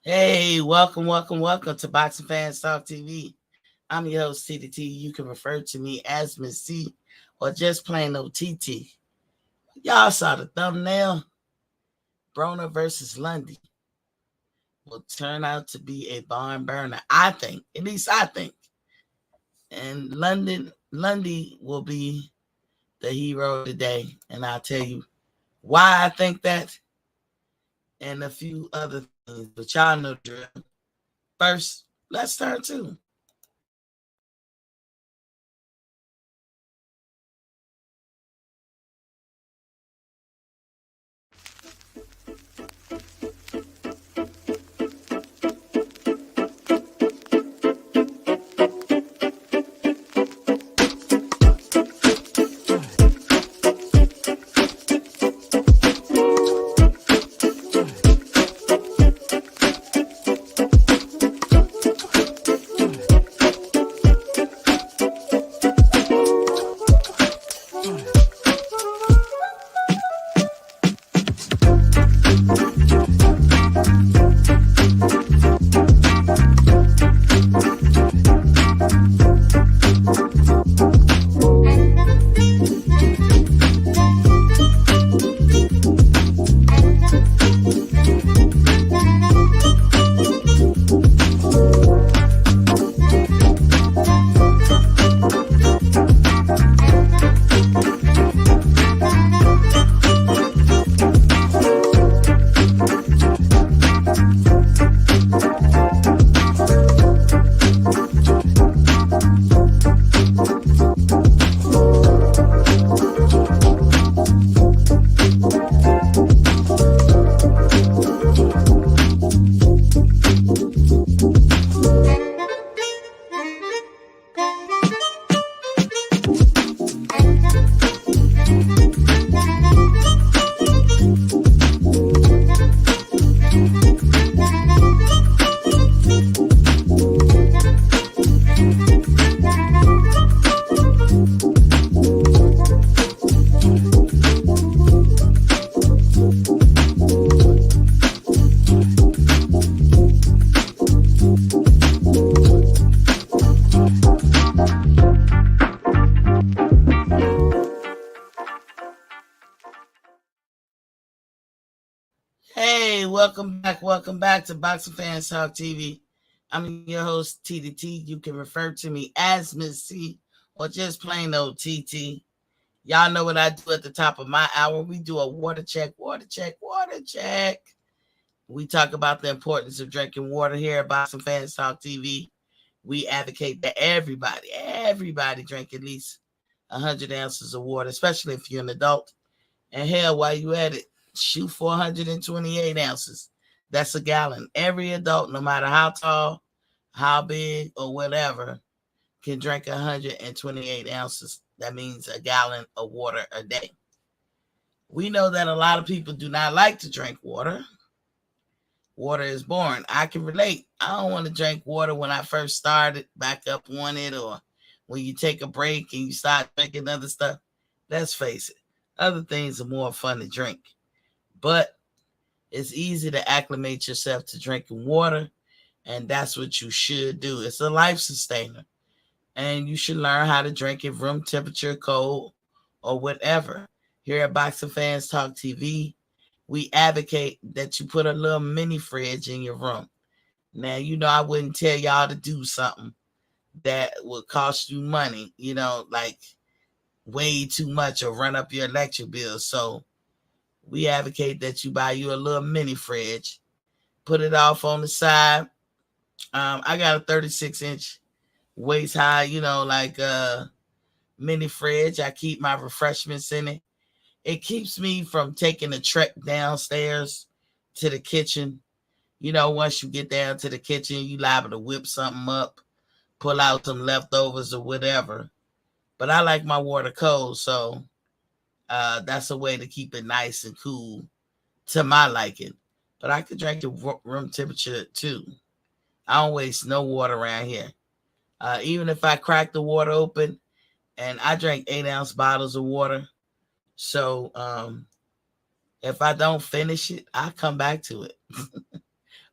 Hey, welcome to Boxing Fans Talk TV. I'm your host, TDT. You can refer to me as Miss C or just plain old TT. Y'all saw the thumbnail. Broner versus Lundy will turn out to be a barn burner, I think. At least I think. And Lundy will be the hero of the day. And I'll tell you why I think that and a few other things. But y'all know the drill. First, let's turn to. Hey, welcome back to Boxing Fans Talk TV. I'm your host, TDT. You can refer to me as Miss C or just plain old TT. Y'all know what I do at the top of my hour. We do a water check. We talk about the importance of drinking water here at Boxing Fans Talk TV. We advocate that everybody drink at least 100 ounces of water, especially if you're an adult. And hell, while you at it, shoot 428 ounces. That's a gallon. Every adult, no matter how tall, how big, or whatever, can drink 128 ounces. That means a gallon of water a day. We know that a lot of people do not like to drink water. Water is boring. I can relate. I don't want to drink water when I first started back up on it, or when you take a break and you start drinking other stuff. Let's face it, other things are more fun to drink. But it's easy to acclimate yourself to drinking water, and that's what you should do. It's a life sustainer, and you should learn how to drink it room temperature, cold, or whatever. Here at Boxing Fans Talk TV, we advocate that you put a little mini fridge in your room. Now, I wouldn't tell y'all to do something that would cost you money, like way too much or run up your electric bill. So we advocate that you buy you a little mini fridge, put it off on the side. I got a 36-inch waist high, like mini fridge. I keep my refreshments in it. It keeps me from taking a trek downstairs to the kitchen. Once you get down to the kitchen, you liable to whip something up, pull out some leftovers or whatever. But I like my water cold, so that's a way to keep it nice and cool to my liking. But I could drink it room temperature too. I don't waste no water around here. Even if I crack the water open, and I drink 8-ounce bottles of water. So if I don't finish it, I come back to it.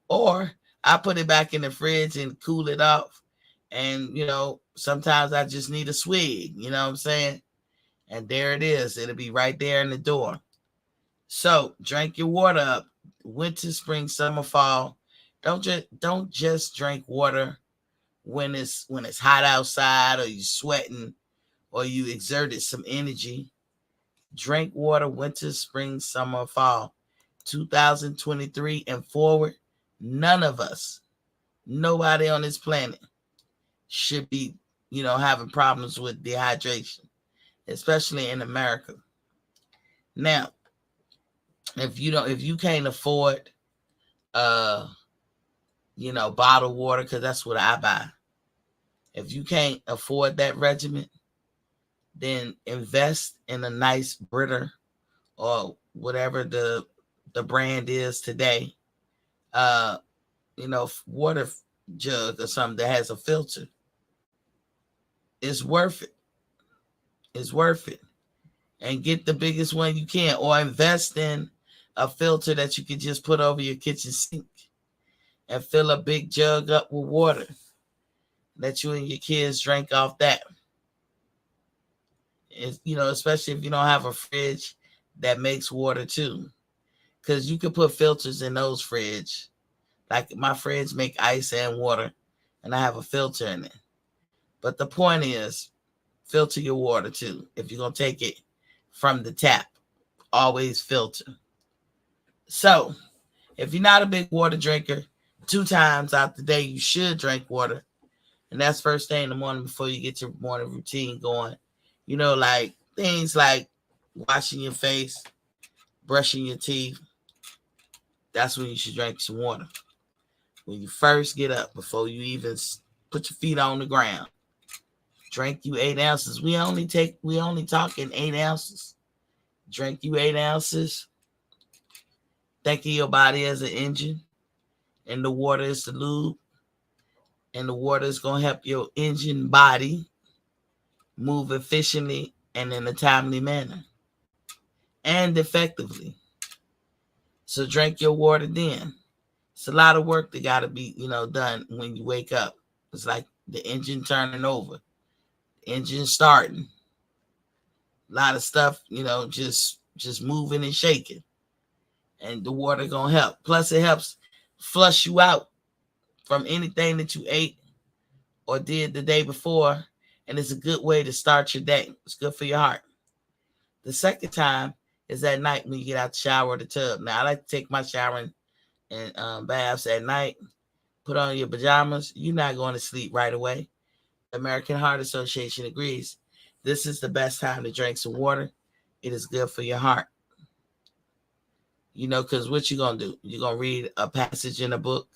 Or I put it back in the fridge and cool it off. And, sometimes I just need a swig, you know what I'm saying? And there it is. It'll be right there in the door. So drink your water up. Winter, spring, summer, fall. Don't just drink water when it's hot outside or you sweating or you exerted some energy. Drink water winter, spring, summer, fall. 2023 and forward, none of us, nobody on this planet should be, having problems with dehydration, especially in America. Now, if you can't afford bottled water, because that's what I buy. If you can't afford that regimen, then invest in a nice Brita or whatever the brand is today. Uh, water jug or something that has a filter. It's worth it. It's worth it. And get the biggest one you can, or invest in a filter that you can just put over your kitchen sink and fill a big jug up with water that you and your kids drink off that. Especially if you don't have a fridge that makes water too, because you can put filters in those fridge. Like my fridge make ice and water, and I have a filter in it. But the point is, filter your water too. If you're gonna take it from the tap, always filter. So, if you're not a big water drinker, 2 times out the day you should drink water, and that's first thing in the morning before you get your morning routine going. Like things like washing your face, brushing your teeth. That's when you should drink some water. When you first get up, before you even put your feet on the ground, drink you 8 ounces. We only talking 8 ounces. Drink you 8 ounces. Think of your body as an engine, and the water is the lube, and the water is gonna help your engine body move efficiently and in a timely manner and effectively. So drink your water then. It's a lot of work that got to be, done when you wake up. It's like the engine turning over, engine starting. A lot of stuff, just moving and shaking. And the water gonna help. Plus, it helps flush you out from anything that you ate or did the day before. And it's a good way to start your day. It's good for your heart. The second time is at night when you get out the shower or the tub. Now, I like to take my shower and baths at night. Put on your pajamas. You're not going to sleep right away. The American Heart Association agrees. This is the best time to drink some water. It is good for your heart. Because what you going to do? You're going to read a passage in a book.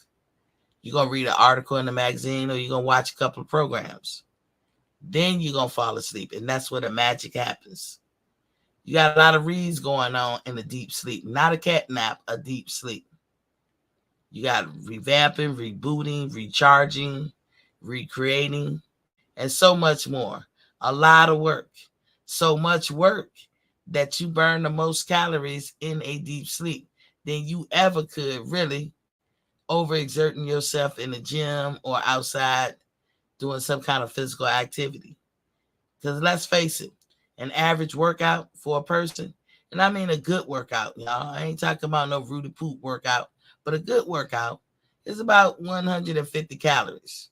You're going to read an article in the magazine, or you're going to watch a couple of programs. Then you're going to fall asleep. And that's where the magic happens. You got a lot of reads going on in a deep sleep. Not a cat nap, a deep sleep. You got revamping, rebooting, recharging, recreating, and so much more. A lot of work. So much work that you burn the most calories in a deep sleep than you ever could, really, overexerting yourself in the gym or outside doing some kind of physical activity. Because let's face it, an average workout for a person, and I mean a good workout, y'all. I ain't talking about no Rudy Poop workout, but a good workout is about 150 calories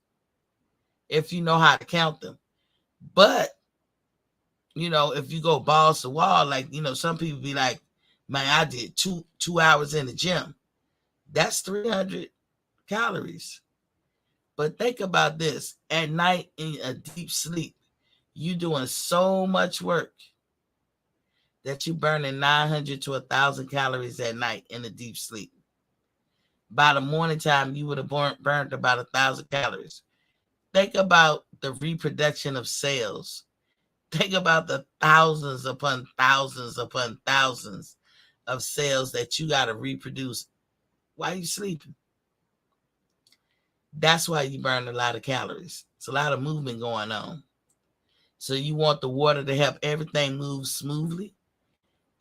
if you know how to count them. But, if you go balls to wall, like, some people be like, man, I did two hours in the gym. That's 300 calories. But think about this. At night in a deep sleep, you doing so much work that you burning 900 to 1,000 calories at night in a deep sleep. By the morning time, you would have burned about 1,000 calories. Think about the reproduction of cells. Think about the thousands upon thousands upon thousands of cells that you got to reproduce while you sleeping. That's why you burn a lot of calories. It's a lot of movement going on. So you want the water to help everything move smoothly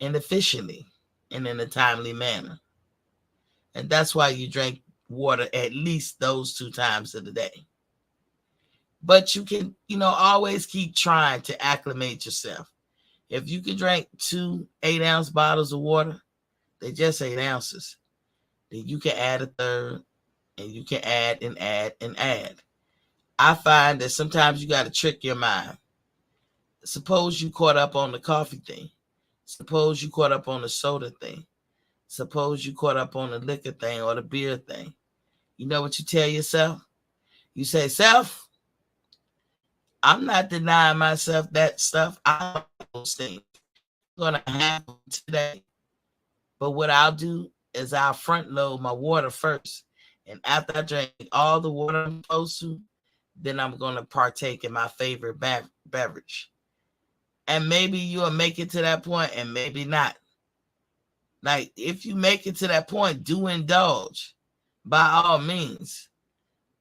and efficiently and in a timely manner. And that's why you drink water at least those 2 times of the day. But you can, always keep trying to acclimate yourself. If you can drink 2 8-ounce bottles of water, they're just 8 ounces. Then you can add a third, and you can add and add and add. I find that sometimes you got to trick your mind. Suppose you caught up on the coffee thing. Suppose you caught up on the soda thing. Suppose you caught up on the liquor thing or the beer thing. You know what you tell yourself? You say, self, I'm not denying myself that stuff. I like those things. Going to happen today. But what I'll do is I'll front load my water first. And after I drink all the water I'm supposed to, then I'm going to partake in my favorite beverage. And maybe you'll make it to that point and maybe not. Like, if you make it to that point, do indulge by all means.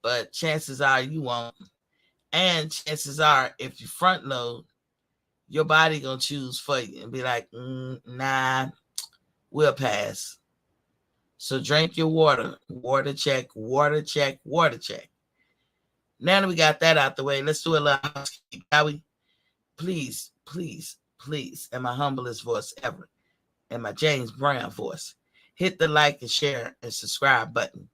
But chances are you won't. And chances are, if you front load, your body going to choose for you and be like, nah, we'll pass. So drink your water. Water check, water check, water check. Now that we got that out the way, let's do a little housekeeping, shall we? Please, please, please, in my humblest voice ever, in my James Brown voice, hit the like and share and subscribe button.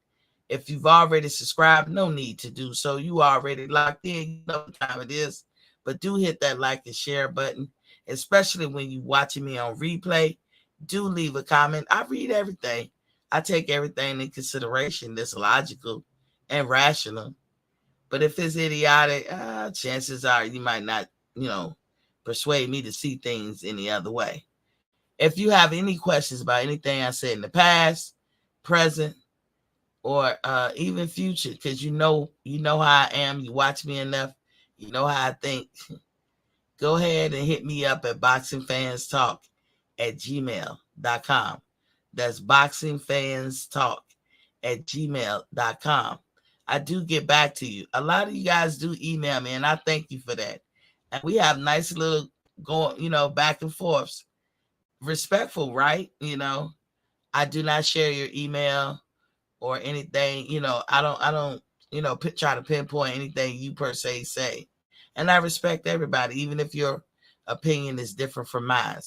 If you've already subscribed, no need to do so. You already locked in. You know what time it is. But do hit that like and share button, especially when you're watching me on replay. Do leave a comment. I read everything. I take everything in consideration that's logical and rational. But if it's idiotic, chances are you might not, persuade me to see things any other way. If you have any questions about anything I said in the past, present, or even future, because you know how I am, you watch me enough, you know how I think, go ahead and hit me up at boxingfanstalk@gmail.com. That's boxingfanstalk@gmail.com. I do get back to you. A lot of you guys do email me, and I thank you for that. And we have nice little going, back and forths. Respectful, right? I do not share your email or anything. I don't, try to pinpoint anything you per se say. And I respect everybody, even if your opinion is different from mine.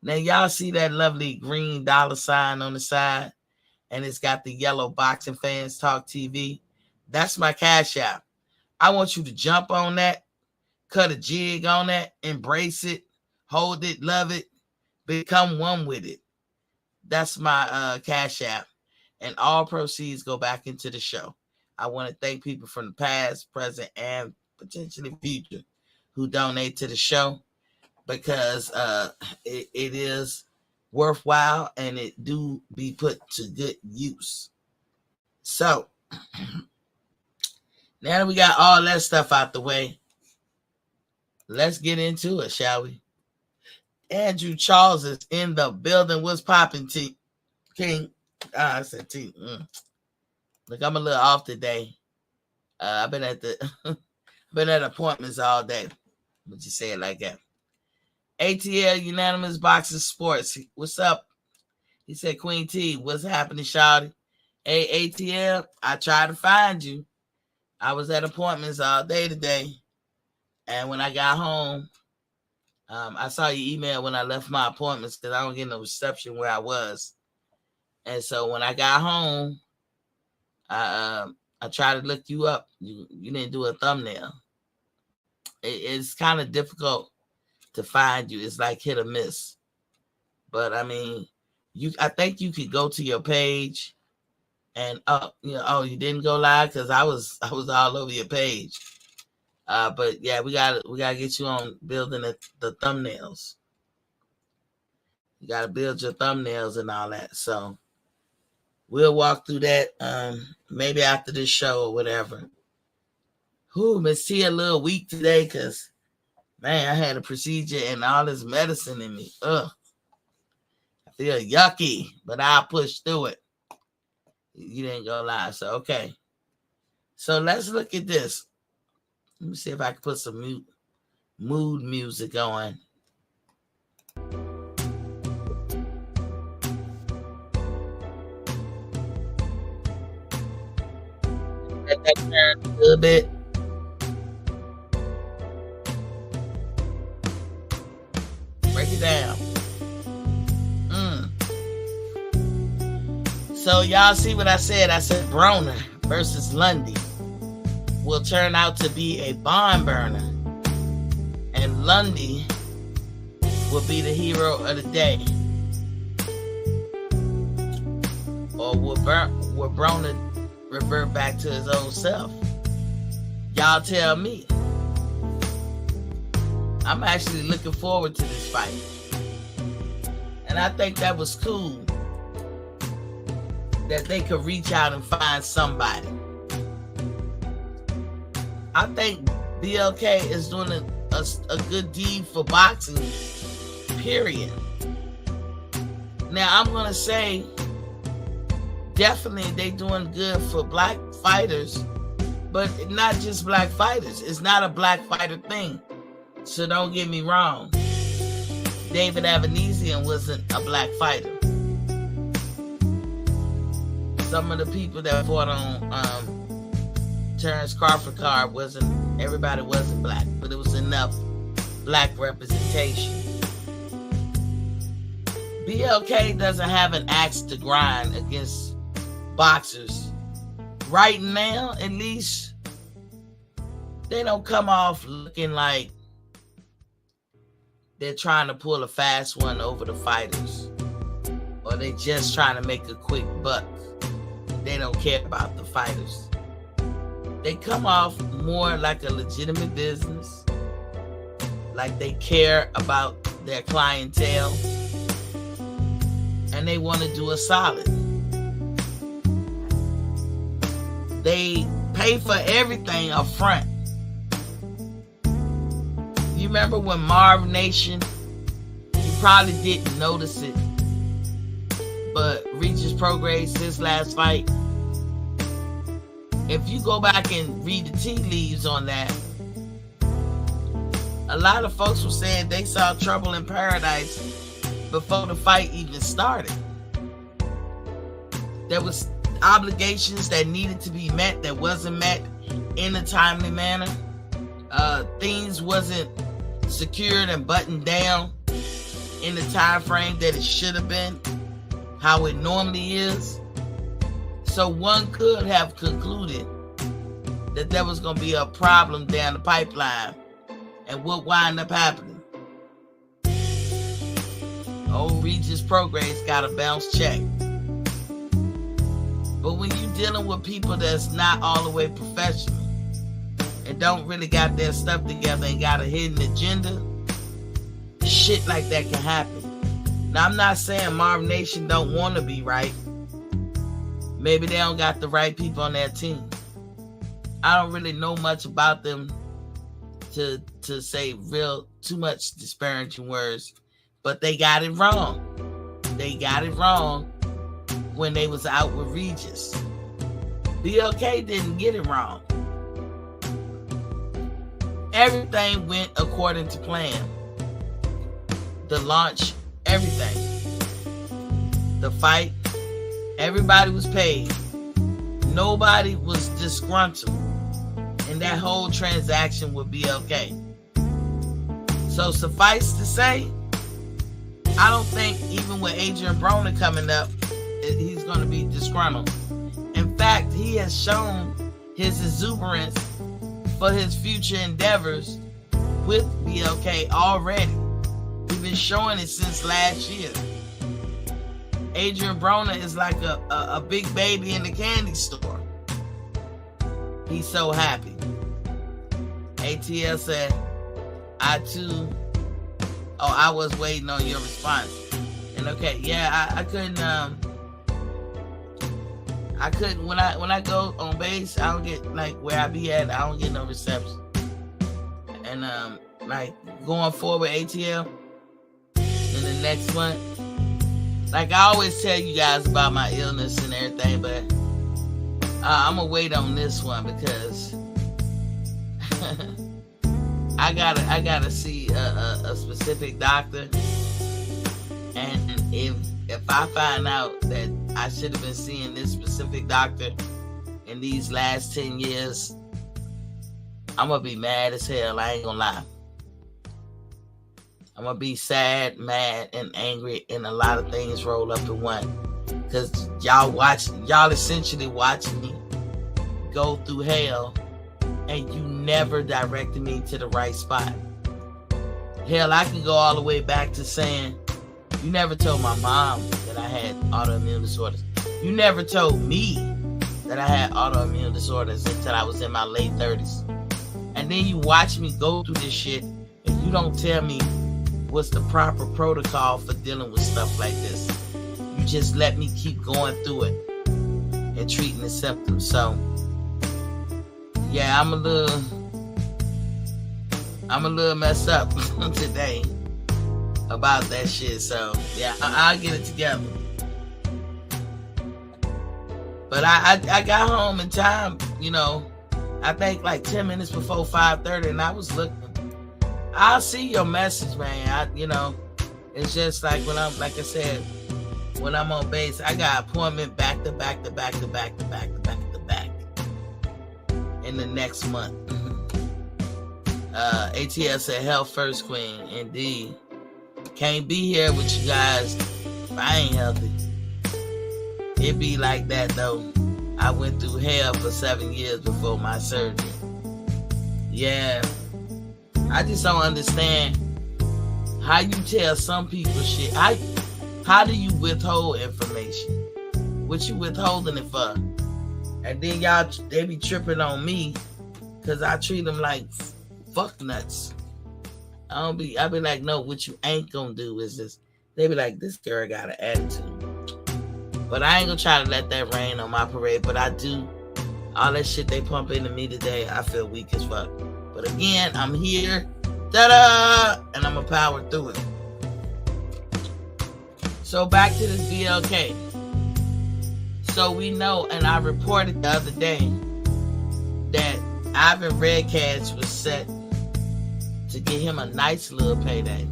Now, y'all see that lovely green $sign on the side, and it's got the yellow Boxing Fans Talk TV. That's my Cash App. I want you to jump on that, cut a jig on that, embrace it, hold it, love it, become one with it. That's my Cash App. And all proceeds go back into the show. I want to thank people from the past, present, and potentially future who donate to the show, because it is worthwhile and it do be put to good use. So now that we got all that stuff out the way, let's get into it, shall we? Andrew Charles is in the building. What's popping, T? King? I said T. Look, I'm a little off today. I've been at appointments all day. Would you say it like that? ATL Unanimous Boxing Sports. What's up? He said, Queen T, what's happening, shawty? Hey, ATL, I tried to find you. I was at appointments all day today. And when I got home, I saw your email when I left my appointments because I don't get no reception where I was. And so when I got home, I tried to look you up. You didn't do a thumbnail. It's kind of difficult to find you. It's like hit or miss. But I mean, I think you could go to your page and you didn't go live because I was all over your page. But yeah, we gotta get you on building the thumbnails. You gotta build your thumbnails and all that. So we'll walk through that maybe after this show or whatever. Miss T a little weak today because, man, I had a procedure and all this medicine in me. Ugh. I feel yucky, but I'll push through it. You didn't go live, so okay. So let's look at this. Let me see if I can put some mood music on. Let that turn a little bit. Break it down. So y'all see what I said? I said Broner versus Lundy will turn out to be a barn burner. And Lundy will be the hero of the day. Or will Broner revert back to his old self? Y'all tell me. I'm actually looking forward to this fight. And I think that was cool that they could reach out and find somebody. I think BLK is doing a good deed for boxing, period. Now, I'm going to say, definitely they doing good for black fighters, but not just black fighters. It's not a black fighter thing. So don't get me wrong. David Avanesian wasn't a black fighter. Some of the people that fought on Terrence Crawford card everybody wasn't black, but it was enough black representation. BLK doesn't have an axe to grind against boxers. Right now, at least, they don't come off looking like they're trying to pull a fast one over the fighters, or they just trying to make a quick buck. They don't care about the fighters. They come off more like a legitimate business, like they care about their clientele, and they want to do a solid. They pay for everything up front. You remember when Marv Nation, you probably didn't notice it, but Regis Prograis, his last fight, if you go back and read the tea leaves on that, a lot of folks were saying they saw trouble in paradise before the fight even started. There was obligations that needed to be met that wasn't met in a timely manner. Things wasn't secured and buttoned down in the time frame that it should have been, how it normally is. So one could have concluded that there was going to be a problem down the pipeline. And what wound up happening? Old Regis Prograis got a bounce check. But when you're dealing with people that's not all the way professional and don't really got their stuff together and got a hidden agenda, shit like that can happen. Now, I'm not saying Marv Nation don't want to be right. Maybe they don't got the right people on their team. I don't really know much about them to say too much disparaging words, but they got it wrong. They got it wrong when they was out with Regis. BLK didn't get it wrong. Everything went according to plan. The launch, everything. The fight, everybody was paid. Nobody was disgruntled. And that whole transaction would be okay. So suffice to say, I don't think even with Adriane Broner coming up, he's going to be disgruntled. In fact, he has shown his exuberance for his future endeavors with BLK already. We've been showing it since last year. Adriane Broner is like a big baby in the candy store. He's so happy. ATL said, I was waiting on your response. And okay, yeah, I couldn't when I go on base, I don't get like where I be at, I don't get no reception. And like going forward ATL in the next one, like I always tell you guys about my illness and everything, but I'm gonna wait on this one because I gotta see a specific doctor, and if I find out that I should have been seeing this specific doctor in these last 10 years, I'm going to be mad as hell. I ain't going to lie. I'm going to be sad, mad, and angry, and a lot of things roll up in one. Because y'all essentially watching me go through hell, and you never directed me to the right spot. Hell, I can go all the way back to saying, you never told my mom that I had autoimmune disorders. You never told me that I had autoimmune disorders until I was in my late 30s. And then you watch me go through this shit, and you don't tell me what's the proper protocol for dealing with stuff like this. You just let me keep going through it and treating the symptoms. So, yeah, I'm a little messed up today about that shit. So, yeah, I'll get it together. But I got home in time, I think like 10 minutes before 5:30, and I was looking. I'll see your message, man. It's just like when I'm on base, I got appointment back to back in the next month. ATL said, health first, queen. Indeed. Can't be here with you guys if I ain't healthy. It be like that, though. I went through hell for 7 years before my surgery. Yeah. I just don't understand how you tell some people shit. How do you withhold information? What you withholding it for? And then they be tripping on me because I treat them like fuck nuts. I be like, no, what you ain't gonna do is this. They be like, this girl got an attitude. But I ain't gonna try to let that rain on my parade. But I do. All that shit they pump into me today, I feel weak as fuck. But again, I'm here. Ta-da! And I'm gonna power through it. So back to this BLK. So we know, and I reported the other day, that Ivan Redcats was set to get him a nice little payday.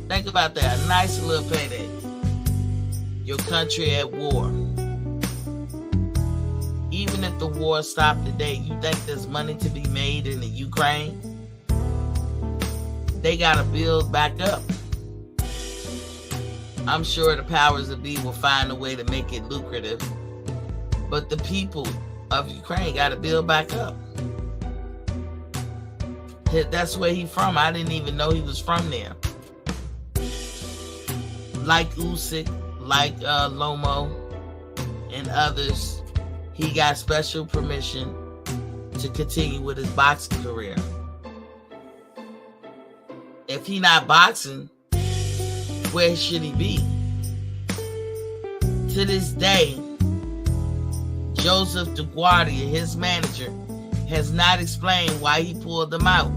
Think about that, a nice little payday. Your country at war. Even if the war stopped today, you think there's money to be made in the Ukraine? They gotta build back up. I'm sure the powers that be will find a way to make it lucrative. But the people of Ukraine gotta build back up. That's where he's from. I didn't even know he was from there. Like Usyk, like Lomo, and others, he got special permission to continue with his boxing career. If he not boxing, where should he be? To this day, Joseph DeGuardia, his manager, has not explained why he pulled them out.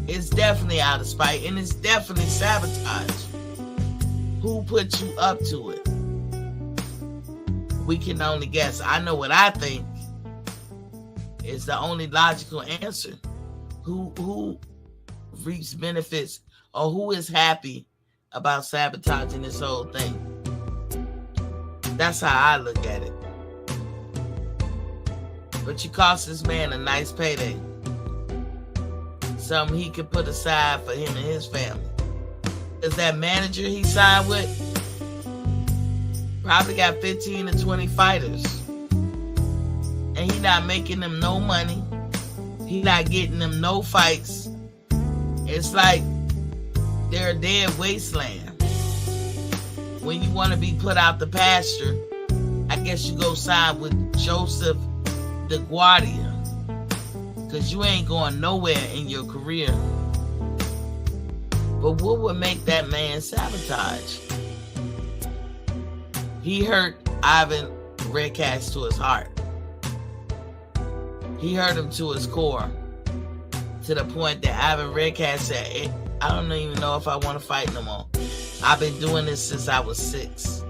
It's definitely out of spite, and it's definitely sabotage. Who put you up to it? We can only guess. I know what I think is the only logical answer. Who reaps benefits, or who is happy about sabotaging this whole thing? That's how I look at it. But you cost this man a nice payday. Something he could put aside for him and his family. Because that manager he signed with probably got 15 to 20 fighters. And he not making them no money. He not getting them no fights. It's like they're a dead wasteland. When you want to be put out the pasture, I guess you go sign with Joseph DeGuardia. Because you ain't going nowhere in your career. But what would make that man sabotage? He hurt Ivan Redcats to his heart. He hurt him to his core. To the point that Ivan Redcats said, I don't even know if I want to fight no more. I've been doing this since I was 6.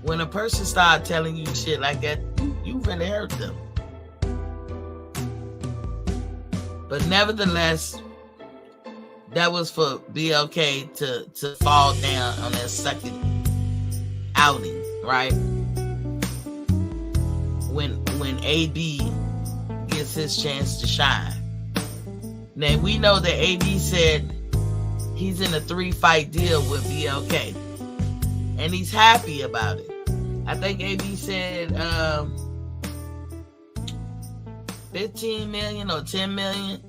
When a person starts telling you shit like that, you really hurt them. But nevertheless, that was for BLK to fall down on that second outing, right? when AB gets his chance to shine. Now we know that AB said he's in a 3-fight deal with BLK, and he's happy about it. I think AB said 15 million or 10 million.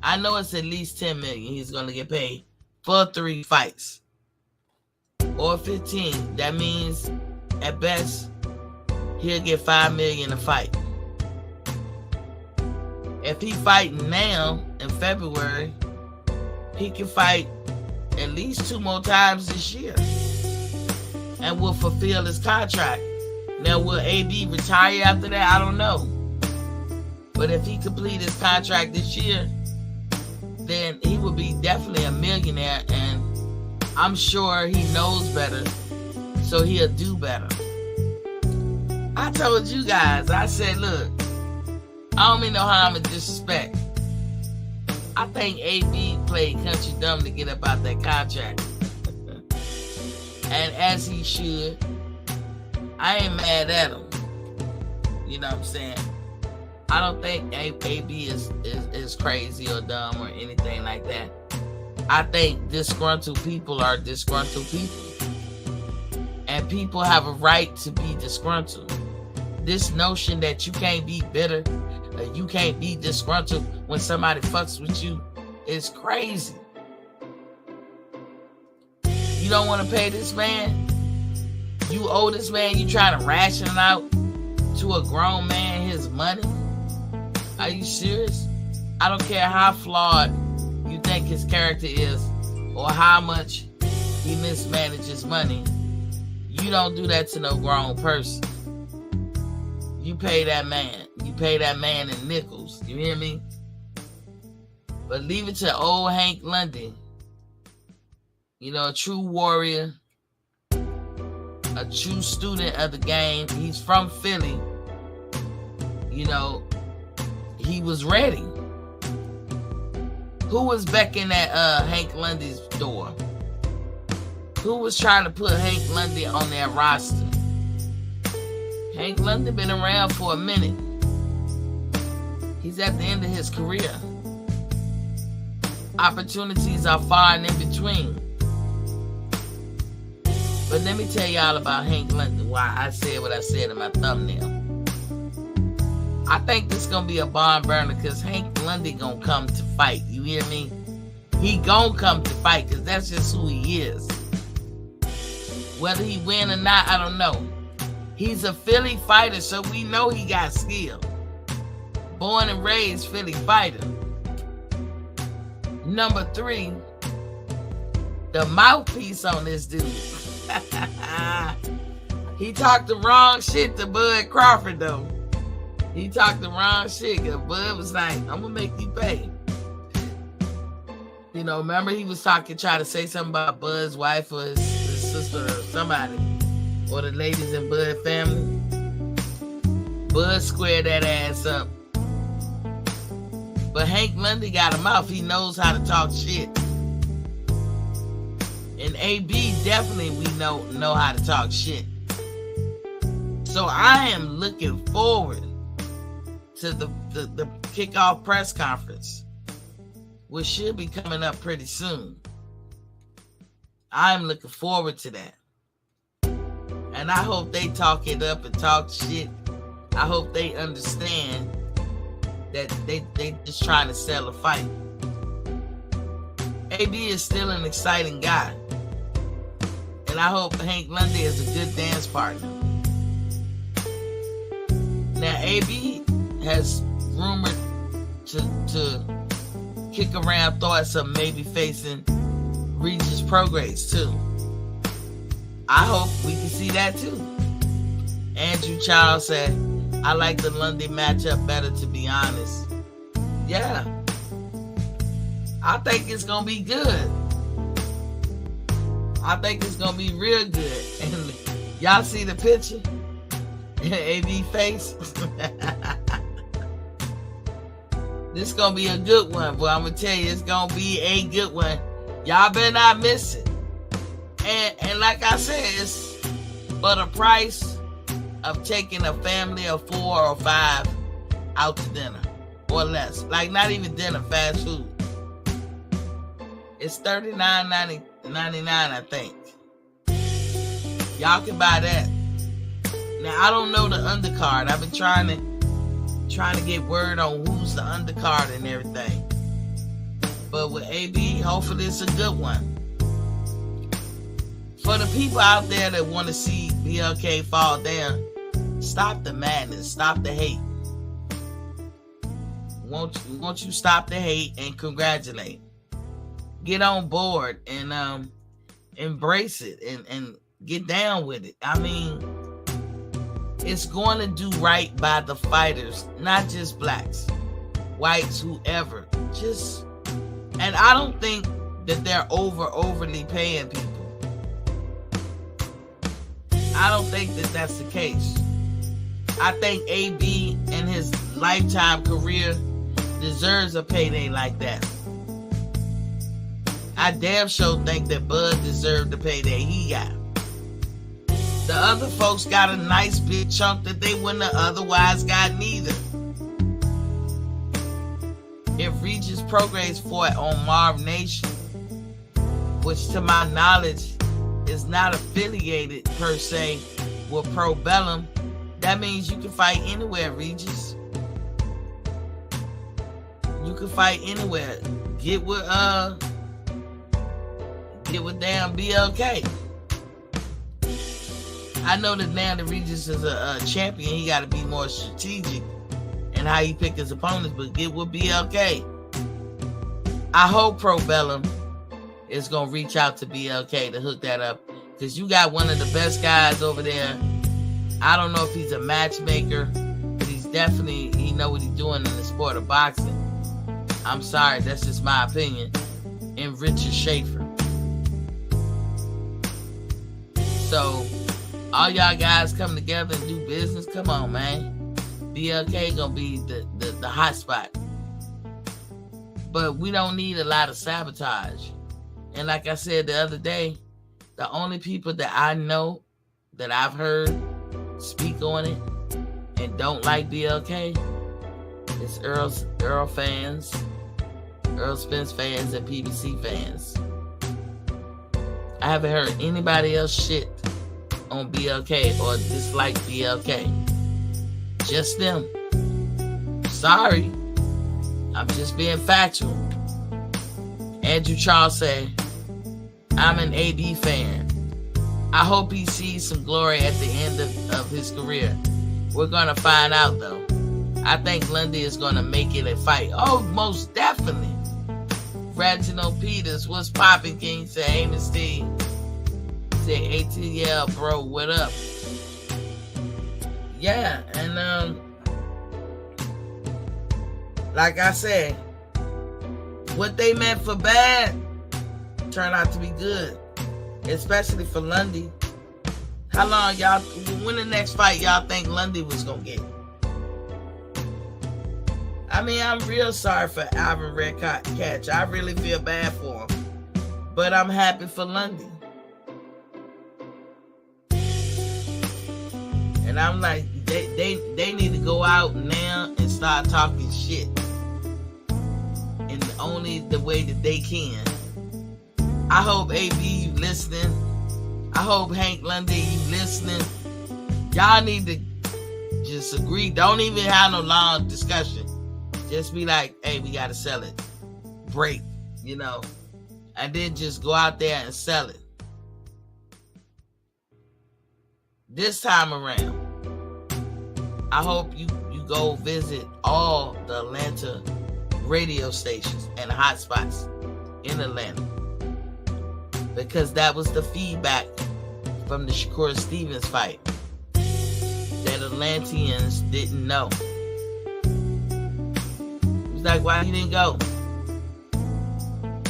I know it's at least 10 million he's going to get paid for 3 fights. Or 15. That means at best he'll get 5 million a fight. If he fighting now in February, he can fight at least 2 more times this year and will fulfill his contract. Now, will AB retire after that? I don't know. But if he complete his contract this year, then he will be definitely a millionaire, and I'm sure he knows better, so he'll do better. I told you guys, I said, look, I don't mean no harm and disrespect. I think AB played country dumb to get up out that contract. And as he should. I ain't mad at him. You know what I'm saying? I don't think AB is crazy or dumb or anything like that. I think disgruntled people are disgruntled people. And people have a right to be disgruntled. This notion that you can't be bitter, or you can't be disgruntled when somebody fucks with you is crazy. You don't want to pay this man? You owe this man, you trying to ration out to a grown man his money? Are you serious? I don't care how flawed you think his character is or how much he mismanages money. You don't do that to no grown person. You pay that man. You pay that man in nickels. You hear me? But leave it to old Hank Lundy. You know, a true warrior, a true student of the game. He's from Philly. You know, he was ready. Who was beckoning at Hank Lundy's door? Who was trying to put Hank Lundy on their roster? Hank Lundy been around for a minute. He's at the end of his career. Opportunities are far and in between. But let me tell y'all about Hank Lundy, why I said what I said in my thumbnail. I think this gonna be a barn burner because Hank Lundy gonna come to fight. You hear me? He gonna come to fight because that's just who he is. Whether he win or not, I don't know. He's a Philly fighter, so we know he got skill. Born and raised Philly fighter. Number 3, the mouthpiece on this dude. He talked the wrong shit to Bud Crawford, though. He talked the wrong shit, because Bud was like, I'm going to make you pay. You know, remember he was trying to say something about Bud's wife or his sister or somebody, or the ladies in Bud family. Bud squared that ass up. But Hank Lundy got a mouth. He knows how to talk shit. And AB definitely we know how to talk shit. So I am looking forward to the kickoff press conference, which should be coming up pretty soon. I'm looking forward to that. And I hope they talk it up and talk shit. I hope they understand that they just trying to sell a fight. AB is still an exciting guy. And I hope Hank Lundy is a good dance partner. Now, AB has rumored to kick around thoughts of maybe facing Regis Prograis too. I hope we can see that too. Andrew Charles said, I like the Lundy matchup better, to be honest. Yeah. I think it's going to be good. I think it's going to be real good. And y'all see the picture? AB face? This going to be a good one. Boy, I'm going to tell you, it's going to be a good one. Y'all better not miss it. And like I said, it's for the price of taking a family of 4 or 5 out to dinner or less. Like not even dinner, fast food. It's $39.99, I think. Y'all can buy that. Now I don't know the undercard. I've been trying to get word on who's the undercard and everything. But with AB, hopefully it's a good one. For the people out there that want to see BLK fall down, stop the madness, stop the hate. Won't you stop the hate and congratulate? Get on board and embrace it and get down with it. I mean, it's going to do right by the fighters, not just blacks, whites, whoever. And I don't think that they're overly paying people. I don't think that that's the case. I think AB in his lifetime career deserves a payday like that. I damn sure think that Bud deserved the payday he got. The other folks got a nice big chunk that they wouldn't have otherwise got neither. If Regis Prograis fought on Marv Nation, which to my knowledge is not affiliated per se with Pro Bellum, that means you can fight anywhere, Regis. You can fight anywhere. Get with damn BLK. I know that now that Regis is a champion, he got to be more strategic in how he pick his opponents, but get with BLK. I hope Pro Bellum is going to reach out to BLK to hook that up, because you got one of the best guys over there. I don't know if he's a matchmaker, but he's definitely, he know what he's doing in the sport of boxing. I'm sorry, that's just my opinion. And Richard Schaefer. So, all y'all guys come together and do business. Come on, man. BLK gonna be the hot spot. But we don't need a lot of sabotage. And like I said the other day, the only people that I know that I've heard speak on it and don't like BLK is Earl fans, Earl Spence fans, and PBC fans. I haven't heard anybody else shit on BLK or dislike BLK. Just them. Sorry. I'm just being factual. Andrew Charles said, I'm an AB fan. I hope he sees some glory at the end of his career. We're going to find out, though. I think Lundy is going to make it a fight. Oh, most definitely. Reginald Peters, what's poppin', King? Say, hey, Miss Steve. Say, ATL, bro, what up? Yeah, and like I said, what they meant for bad turned out to be good, especially for Lundy. How long y'all, when the next fight y'all think Lundy was gonna get? I mean, I'm real sorry for Alvin Red Catch. I really feel bad for him, but I'm happy for Lundy. And I'm like, they need to go out now and start talking shit in only the way that they can. I hope AB, you listening. I hope Hank Lundy, you listening. Y'all need to just agree. Don't even have no long discussion. Just be like, hey, we got to sell it. Break, you know. And then just go out there and sell it. This time around, I hope you go visit all the Atlanta radio stations and hotspots in Atlanta, because that was the feedback from the Shakur Stevens fight that Atlanteans didn't know. It was like, why he didn't go?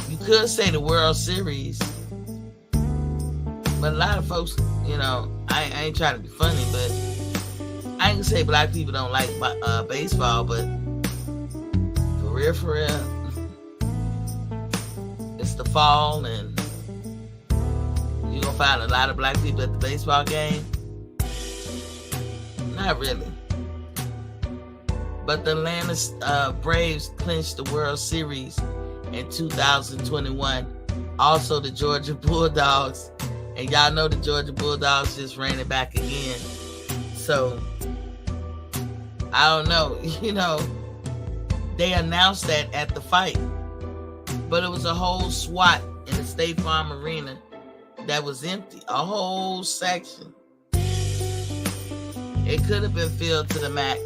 You could say the World Series, but a lot of folks, you know, I ain't trying to be funny, but I ain't gonna say black people don't like baseball, but for real, it's the fall, and you're gonna find a lot of black people at the baseball game. Not really. But the Atlanta Braves clinched the World Series in 2021. Also, the Georgia Bulldogs. And y'all know the Georgia Bulldogs just ran it back again. So, I don't know. They announced that at the fight. But it was a whole SWAT in the State Farm Arena that was empty. A whole section. It could have been filled to the max.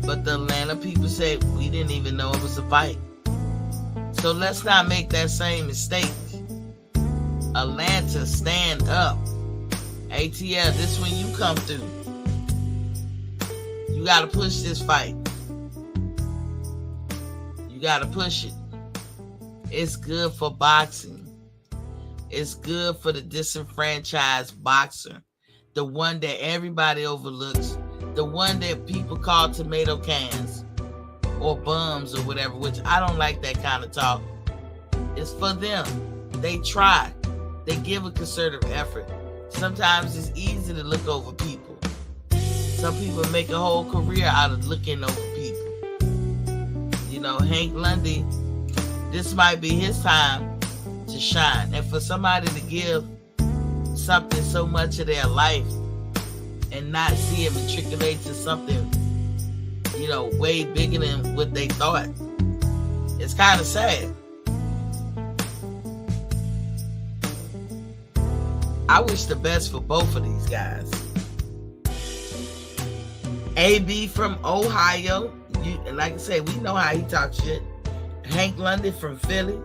But the Atlanta people said we didn't even know it was a fight. So let's not make that same mistake. Atlanta, stand up. ATL, this is when you come through. You got to push this fight. You got to push it. It's good for boxing. It's good for the disenfranchised boxer. The one that everybody overlooks. The one that people call tomato cans or bums or whatever, which I don't like that kind of talk. It's for them. They try. They give a concerted effort. Sometimes it's easy to look over people. Some people make a whole career out of looking over people. Hank Lundy, this might be his time to shine. And for somebody to give something so much of their life and not see it matriculate to something, way bigger than what they thought, it's kind of sad. I wish the best for both of these guys. AB from Ohio, and like I say, we know how he talks shit. Hank Lundy from Philly.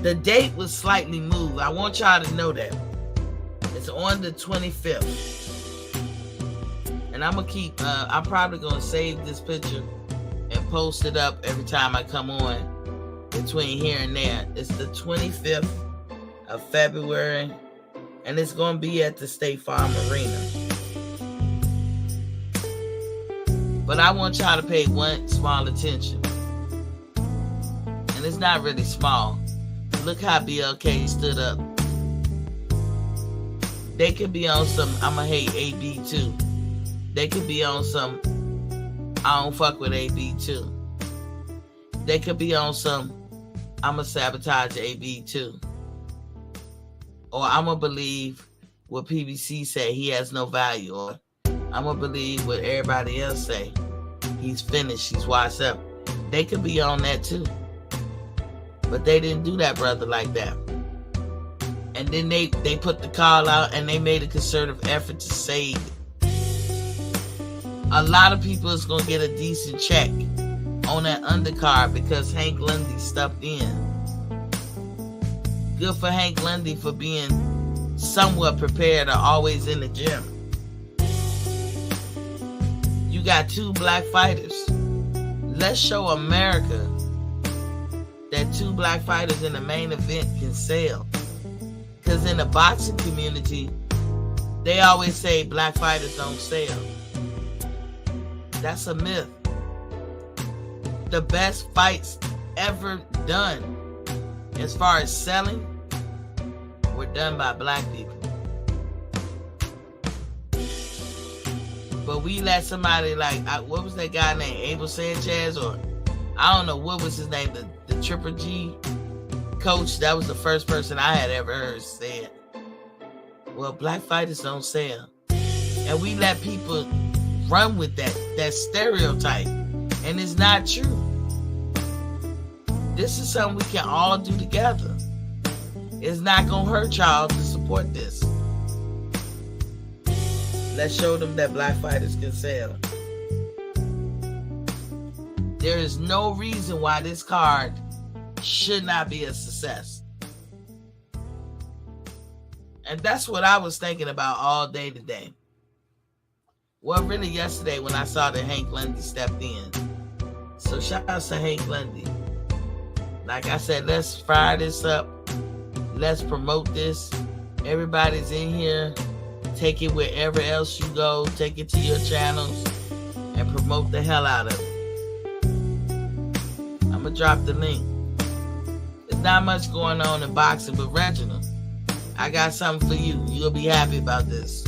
The date was slightly moved. I want y'all to know that. It's on the 25th. And I'm probably going to save this picture and post it up every time I come on between here and there. It's the 25th of February, and it's going to be at the State Farm Arena. But I want y'all to pay one small attention. And it's not really small. Look how BLK stood up. They could be on some, I'ma hate AB too. They could be on some, I don't fuck with AB too. They could be on some, I'ma sabotage AB too. Or I'ma believe what PBC say, he has no value. Or I'ma believe what everybody else say, he's finished, he's washed up. They could be on that too. But they didn't do that, brother, like that. And then they put the call out and they made a concerted effort to save it. A lot of people is going to get a decent check on that undercard because Hank Lundy stepped in. Good for Hank Lundy for being somewhat prepared or always in the gym. You got two black fighters. Let's show America that two black fighters in the main event can sell. Because in the boxing community, they always say black fighters don't sell. That's a myth. The best fights ever done, as far as selling, were done by black people. But we let somebody like, what was that guy named? Abel Sanchez, or I don't know, what was his name? The Triple G coach, that was the first person I had ever heard say it. Well, black fighters don't sell. And we let people run with that stereotype. And it's not true. This is something we can all do together. It's not going to hurt y'all to support this. Let's show them that black fighters can sell. There is no reason why this card should not be a success. And that's what I was thinking about all day today. Well, really yesterday when I saw that Hank Lundy stepped in. So shout out to Hank Lundy. Like I said, let's fire this up. Let's promote this. Everybody's in here. Take it wherever else you go. Take it to your channels and promote the hell out of it. I'm going to drop the link. There's not much going on in boxing, but Reginald, I got something for you. You'll be happy about this.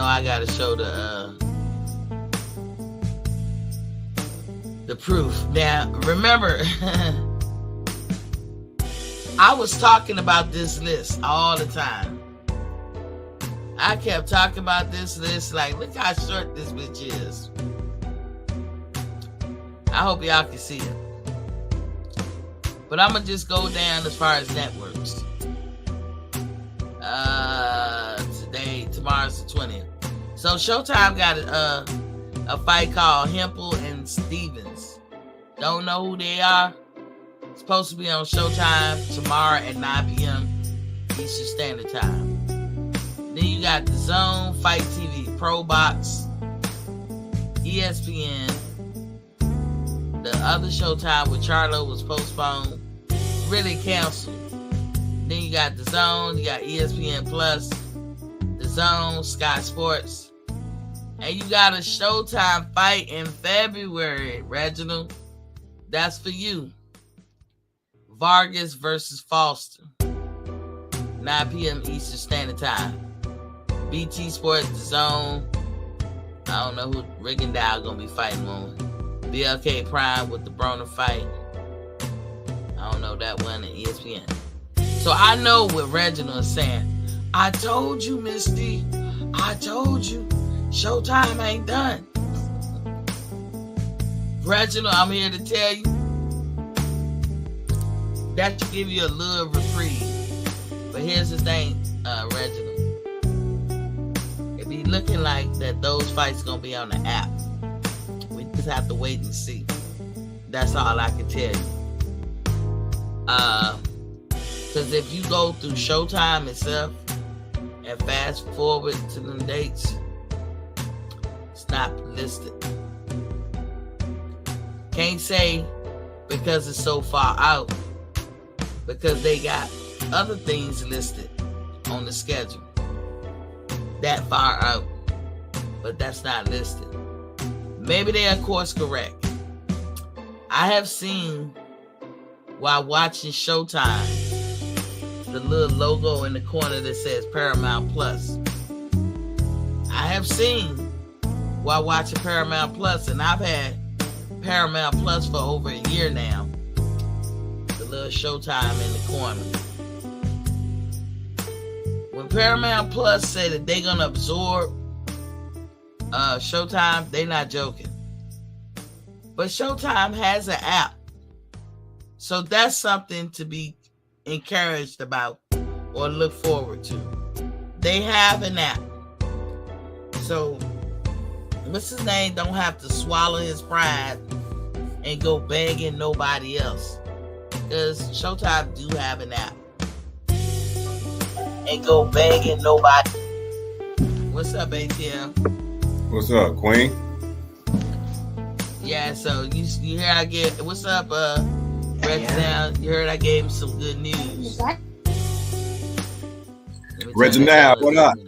know I gotta show the proof. Now, remember, I was talking about this list all the time. I kept talking about this list, like, look how short this bitch is. I hope y'all can see it. But I'm going to just go down as far as networks. Tomorrow's the 20th. So Showtime got a fight called Hempel and Stevens. Don't know who they are. It's supposed to be on Showtime tomorrow at 9 p.m. Eastern Standard Time. Then you got the Zone, Fight TV, Pro Box, ESPN. The other Showtime with Charlo was postponed, really canceled. Then you got the Zone, you got ESPN Plus, the Zone, Sky Sports, and you got a Showtime fight in February, Reginald. That's for you. Vargas versus Foster, 9 p.m. Eastern Standard Time. BT Sports, the Zone. I don't know who Rigondeaux gonna be fighting on. BLK Prime with the Broner fight. I don't know that one, and ESPN. So I know what Reginald is saying. I told you, Misty. I told you. Showtime ain't done. Reginald, I'm here to tell you. That should give you a little reprieve. But here's the thing, Reginald. It be looking like that those fights gonna be on the app. We just have to wait and see. That's all I can tell you. Because if you go through Showtime itself and fast forward to them dates, it's not listed. Can't say because it's so far out, because they got other things listed on the schedule that far out, but that's not listed. Maybe they are course correct. I have seen, while watching Showtime, the little logo in the corner that says Paramount Plus. I have seen, while watching Paramount Plus, and I've had Paramount Plus for over a year now, the little Showtime in the corner. When Paramount Plus said that they're gonna absorb Showtime, they're not joking. But Showtime has an app, so that's something to be encouraged about or look forward to. They have an app, so what's his name don't have to swallow his pride and go begging nobody else, because Showtime do have an app. And go begging nobody. What's up, ATM? What's up, Queen? Yeah, so you hear I get what's up, Reginald? You heard I gave him some good news. Reginald, what up?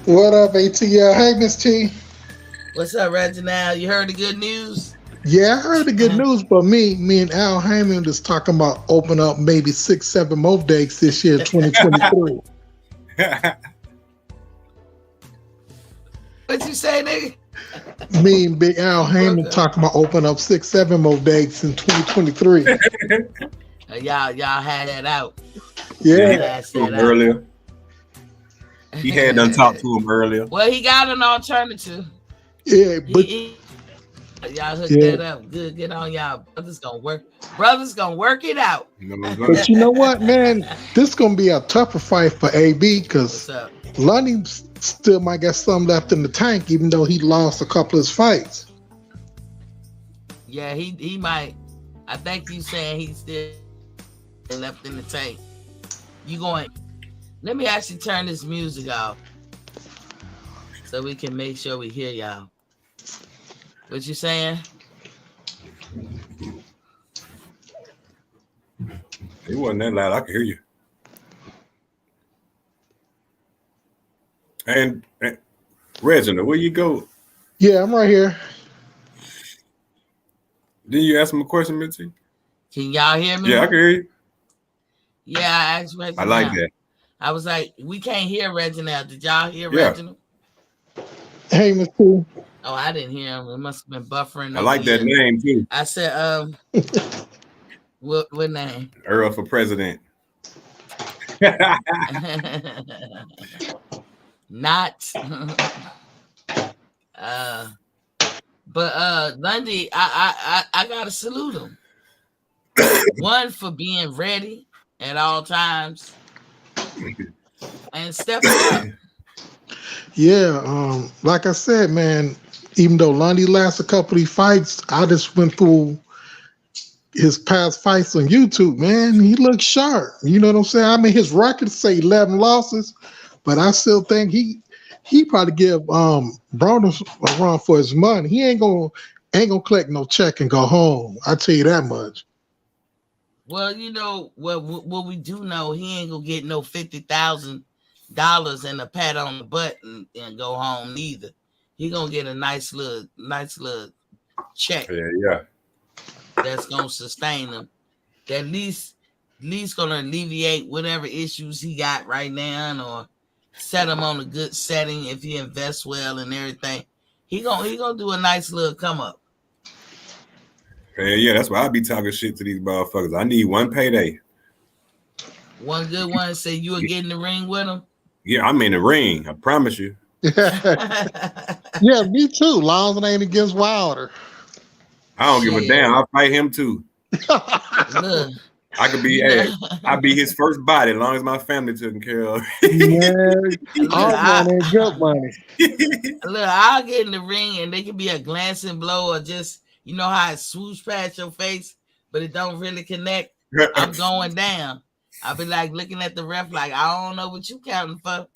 What up, ATL? Hey, Miss T. What's up, Reginald? You heard the good news? Yeah, I heard the good news, but me and Al Heyman just talking about open up maybe 6-7 more dates this year, 2023. What you say, nigga? Me and Big Al Heyman talking about open up 6-7 more dates in 2023. Y'all had that out. Yeah. Earlier. He had done talked to him earlier. Well, he got an alternative. Yeah, but y'all hook that up. Good, get on y'all. Brothers gonna work it out. But you know what, man? This gonna be a tougher fight for AB because Lundy still might got some left in the tank, even though he lost a couple of his fights. Yeah, he might. I think you saying he's still left in the tank. You going? Let me actually turn this music off so we can make sure we hear y'all. What you saying? It wasn't that loud. I could hear you. And Reginald, where you go? Yeah, I'm right here. Didn't you ask him a question, Mitzi? Can y'all hear me? Yeah, I can hear you. Yeah, I asked Reginald. I like that. I was like, we can't hear Reginald. Did y'all hear Reginald? Hey, Miss T. Oh, I didn't hear him. It must have been buffering I over like that here. name too. I said, what name? Earl for president. Not. But Lundy, I gotta salute him. One, for being ready at all times and stepping up. Yeah, like I said, man, even though Lundy lost a couple of these fights, I just went through his past fights on YouTube, man. He looks sharp. You know what I'm saying? I mean, his record say 11 losses, but I still think he probably give Broner a run for his money. He ain't gonna collect no check and go home. I tell you that much. Well, you know what we do know, he ain't gonna get no $50,000 and a pat on the butt and go home neither. He gonna get a nice little check. Yeah. That's gonna sustain him. That at least gonna alleviate whatever issues he got right now, or set him on a good setting if he invests well and everything. He gonna do a nice little come up. Yeah, that's why I be talking shit to these motherfuckers. I need one payday. One good one. Say you will get in the ring with him. Yeah, I'm in the ring. I promise you. Yeah, me too. Long as it ain't against Wilder. I don't give a damn. I'll fight him too. Look, I could be I'll be his first body as long as my family taken care of. Man, all money, good money. Look, I'll get in the ring and they can be a glancing blow or just, you know how it swoosh past your face, but it don't really connect. I'm going down. I'll be like looking at the ref like, I don't know what you counting for.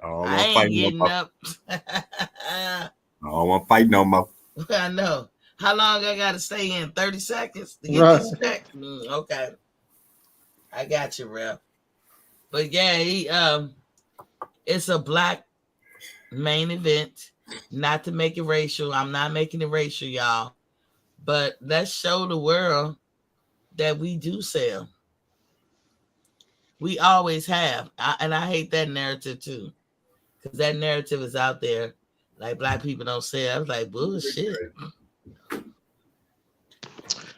I ain't getting up. I don't want to fight no more. I know. How long I got to stay in? 30 seconds to get this check? Okay. I got you, ref. But yeah, it's a black main event. Not to make it racial. I'm not making it racial, y'all. But let's show the world that we do sell. We always have. And I hate that narrative too. Because that narrative is out there. Like black people don't sell. I was like, bullshit.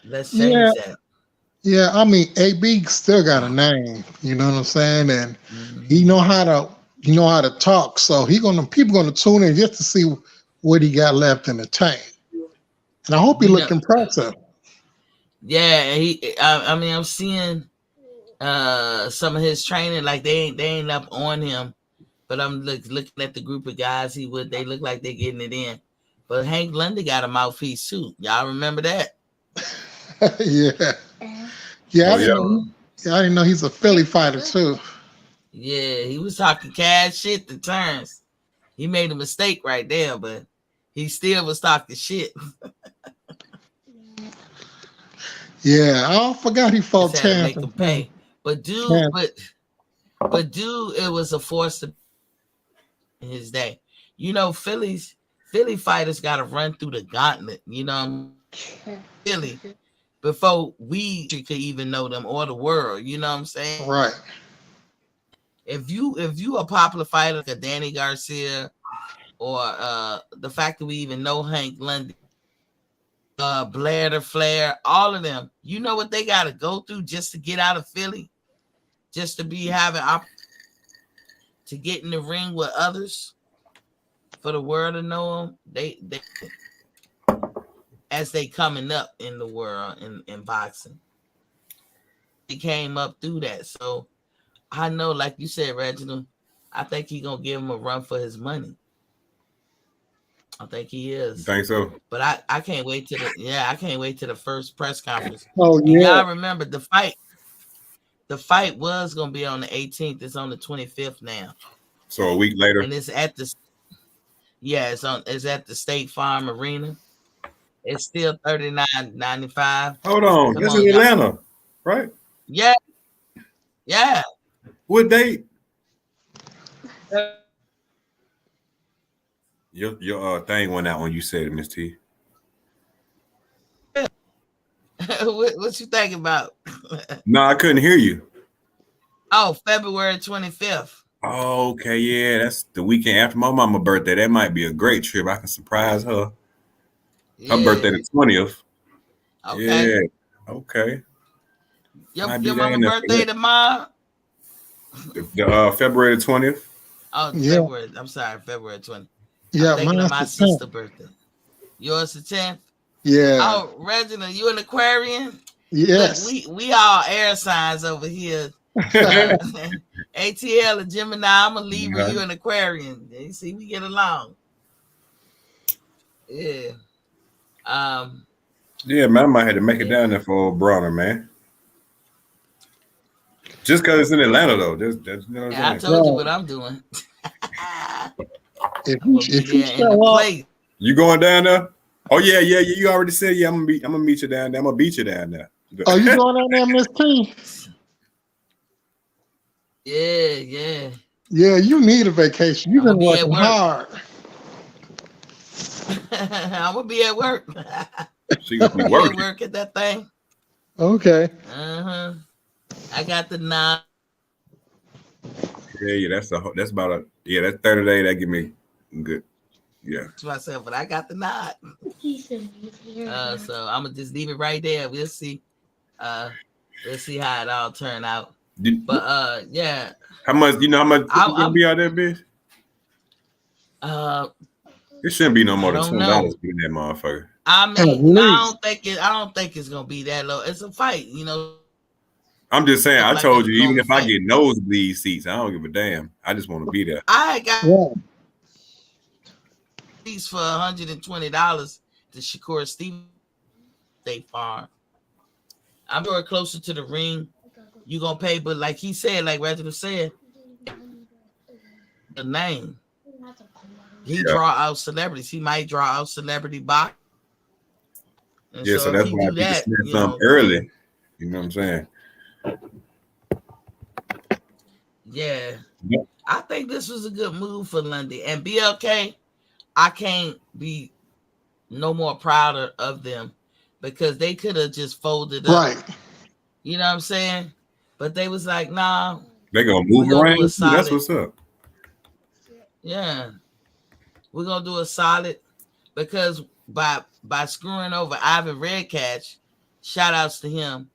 Let's change that. Yeah, I mean, AB still got a name. You know what I'm saying? And he know how to talk. So people gonna tune in just to see what he got left in the tank. And I hope he look impressive. Yeah, I mean, I'm seeing some of his training, like they ain't up on him, but I'm looking at the group of guys they look like they're getting it in. But Hank Lundy got a mouthpiece too. Y'all remember that? Yeah. Yeah, I didn't know he's a Philly fighter too. Yeah, he was talking cash shit to Turns. He made a mistake right there, but he still was talking shit. Yeah, I forgot he fought Tampa. Make him pay. But dude, it was a force to in his day. You know, Philly fighters got to run through the gauntlet. You know, Philly before we could even know them or the world. You know what I'm saying? Right. If you a popular fighter like a Danny Garcia or the fact that we even know Hank Lundy, Blair the Flair, all of them, you know what they got to go through just to get out of Philly, just to be having to get in the ring with others, for the world to know them. They as they coming up in the world in boxing, they came up through that. So I know, like you said, Reginald, I think he's gonna give him a run for his money. I think he is. You think so? But I can't wait to the first press conference. Oh yeah. And y'all remember the fight. The fight was gonna be on the 18th. It's on the 25th now. So a week later. And it's at the it's at the State Farm Arena. It's still $39.95. Hold on. This is Atlanta, right? Yeah. Yeah. What date? Your thing went out when you said it, Miss T. What you thinking about? No, I couldn't hear you. Oh, February 25th. Oh, okay, yeah, that's the weekend after my mama's birthday. That might be a great trip. I can surprise her. Her birthday Yeah. the 20th. Okay. Yeah. Okay. Might be Your there mama in there for birthday tomorrow? February the 20th. Oh, Yeah, February. I'm sorry, February 20th. I'm yeah, thinking of mine's my the 10th. sister's birthday. Yours the 10th? Yeah, Oh, Reginald, you an Aquarian? Look, yes. we all air signs over here. ATL and Gemini, I'm a Libra, Uh-huh. you an Aquarian. You see, we get along. Yeah. Um, Yeah, man, I might have to make it yeah. down there for old Broner, man. Just because it's in Atlanta, though. That's you know what I'm And I saying. told you Right. what I'm doing. If I'm you gonna be if you there in the show up, place. You going down there? Oh yeah. You already said yeah. I'm gonna meet you down there. I'm gonna beat you down there. are you going down there, Miss T? Yeah. Yeah, you need a vacation. You've I'm gonna been be at working work. hard. I'm gonna be at work. She gonna be Be at working. work at that thing. Okay. Uh-huh. I got the nine. Yeah. That's about a That's 30 days. That give me good. Yeah. To myself, but I got the nod. So I'm gonna just leave it right there. We'll see. We'll see how it all turn out. But yeah. How much? You know how much you gonna I'm be out there, bitch? It shouldn't be no more I than don't know. $20 in that motherfucker. I At mean, no, least. I don't think it's gonna be that low. It's a fight, you know. I'm just saying. Look I like it's told a you, even normal if I fight. get nosebleed seats, I don't give a damn. I just want to be there. I got Yeah. these for $120 to Shakur Stevens State Farm. I'm sure closer to the ring. You gonna pay, but like he said, like Reginald said, the name. He draw out celebrities. He might draw out celebrity box. And Yeah, so so if that's he why do people that, snap you something know, early. You know what I'm saying? yeah. Yep. I think this was a good move for Lundy and BLK. I can't be no more prouder of them because they could have just folded up. Right. You know what I'm saying? But they was like, nah, They gonna we're move gonna around do a too. That's solid. what's up. Yeah. We're gonna do a solid because by screwing over Ivan Redcatch, shout outs to him.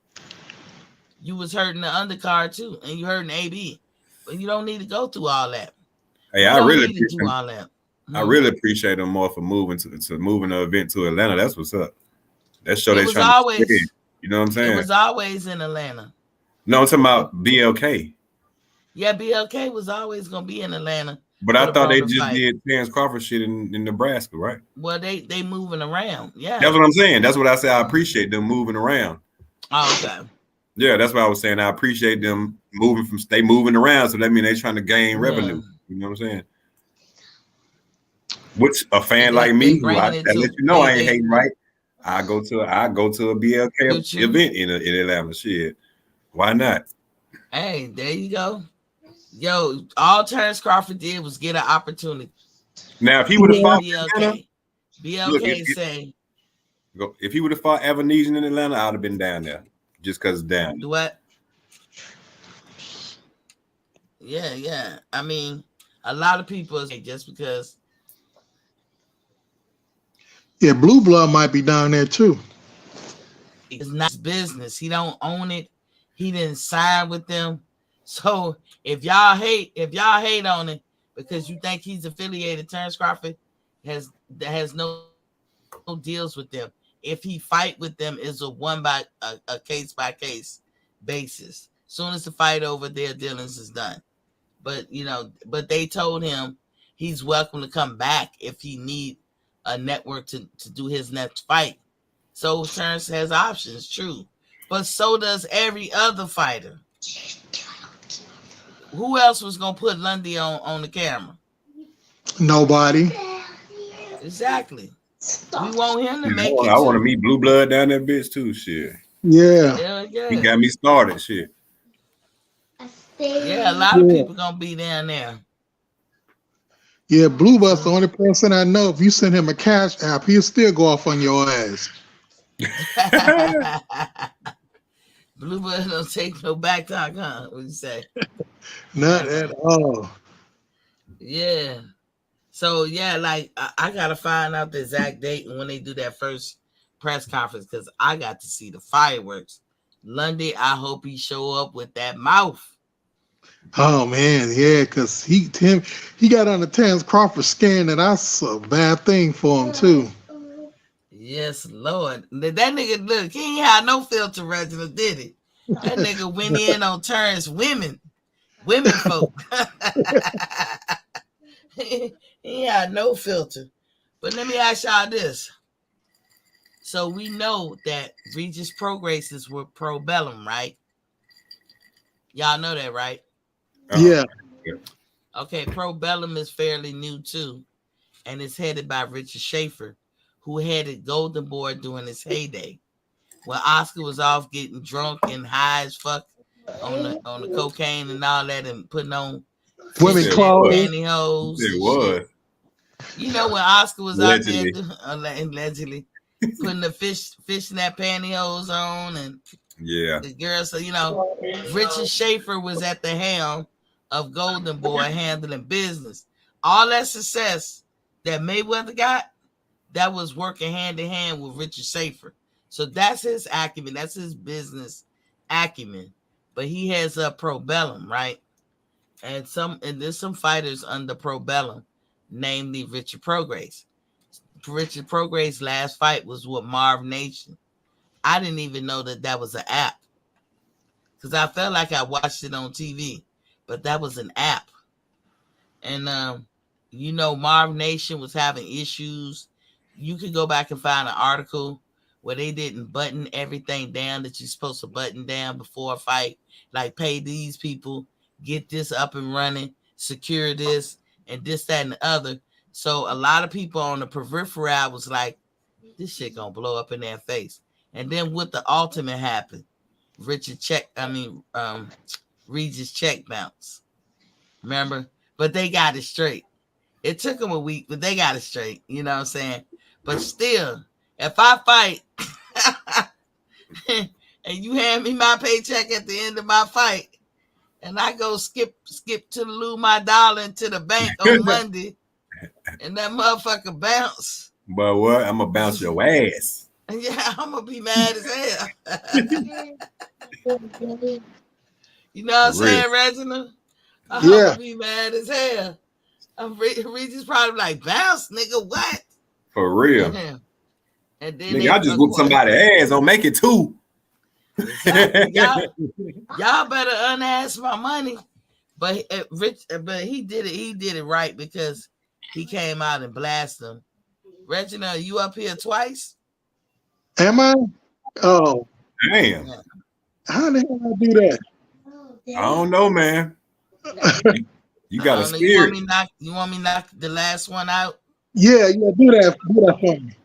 You was hurting the undercard too, and you hurting AB. But you don't need to go through all that. Hey, You I don't really need to do appreciate all that. I really appreciate them more for moving to moving the event to Atlanta. That's what's up. That show they It was trying to spread. always You know what I'm it saying? was always in Atlanta. No, I'm talking about BLK. Yeah, BLK was always gonna be in Atlanta. But I For the thought they Broner just fight. did Terrence Crawford shit in Nebraska, right? Well, they moving around. Yeah. That's what I'm saying. That's what I said. I appreciate them moving around. Oh, okay. Yeah, that's what I was saying. I appreciate them moving around. So that means they trying to gain revenue. You know what I'm saying? Which a fan like me, who I let you know I ain't hating, right? I go to a BLK event in Atlanta. Shit, why not? Hey, there you go. Yo, all Terrence Crawford did was get an opportunity. Now, if he would have fought BLK say, if he would have fought Evanesian in Atlanta, I'd have been down there just because it's down. Do what? Yeah. I mean, a lot of people say just because. Yeah, Blue Blood might be down there too. It's not his business. He don't own it. He didn't sign with them. So if y'all hate on it because you think he's affiliated, Terrence Crawford has no deals with them. If he fight with them, is a case by case basis. Soon as the fight over, their dealings is done. But they told him he's welcome to come back if he need a network to do his next fight. So Terrence has options, true, but so does every other fighter. Who else was gonna put Lundy on the camera? Nobody. Exactly. We want him to make it. I want to meet Blue Blood down that bitch too. Shit. Yeah. He got me started. Shit. Yeah, a lot of people gonna be down there. Yeah, Blue Blood's the only person I know. If you send him a cash app, he'll still go off on your ass. Blue Blood don't take no back talk, huh? What you say? Not at all. Yeah. So yeah, like I gotta find out the exact date and when they do that first press conference because I got to see the fireworks. Lundy, I hope he show up with that mouth. Oh man, yeah, because he got on the Terrence Crawford scan, and that's a bad thing for him too. Yes, Lord. That nigga, look, he ain't had no filter, Reginald, did he? That nigga went in on Terrence women folk. He had no filter. But let me ask y'all this. So we know that Regis Progresses were pro bellum, right? Y'all know that, right? Yeah. Okay, pro bellum is fairly new too, and it's headed by Richard Schaefer, who headed Golden Boy during his heyday. When Oscar was off getting drunk and high as fuck on the cocaine and all that, and putting on women clothes, pantyhose. It was. You know when Oscar was allegedly out there allegedly putting the fishnet pantyhose on and the girl. So Richard Schaefer was at the helm of Golden Boy handling business. All that success that Mayweather got, that was working hand in hand with Richard Schaefer. So that's his acumen. That's his business acumen. But he has a pro bellum, right? And there's some fighters under pro bellum, namely Richard Prograis. Richard Prograis' last fight was with Marv Nation. I didn't even know that was an app because I felt like I watched it on TV, but that was an app. And Marv Nation was having issues. You could go back and find an article where they didn't button everything down that you're supposed to button down before a fight, like pay these people, get this up and running, secure this, and this, that, and the other. So a lot of people on the peripheral was like, this shit gonna blow up in their face. And then what the ultimate happened, Regis check bounce. Remember? But they got it straight. It took them a week, but they got it straight. You know what I'm saying? But still, if I fight and you hand me my paycheck at the end of my fight, and I go skip to lose my dollar into the bank on Monday, and that motherfucker bounce. But what? I'm gonna bounce your ass. Yeah, I'm gonna be mad as hell. You know what I'm saying, Reginald? I'm gonna be mad as hell. Regis probably like, bounce, nigga, what? For real. And then nigga, I just whoop somebody's ass. Don't make it two. Exactly. y'all better unask my money. But he did it. He did it right because he came out and blasted him. Reginald, you up here twice? Am I? Oh, damn! How the hell I do that? I don't know, man. You got a spirit. You want me to knock the last one out? Yeah, do that for me.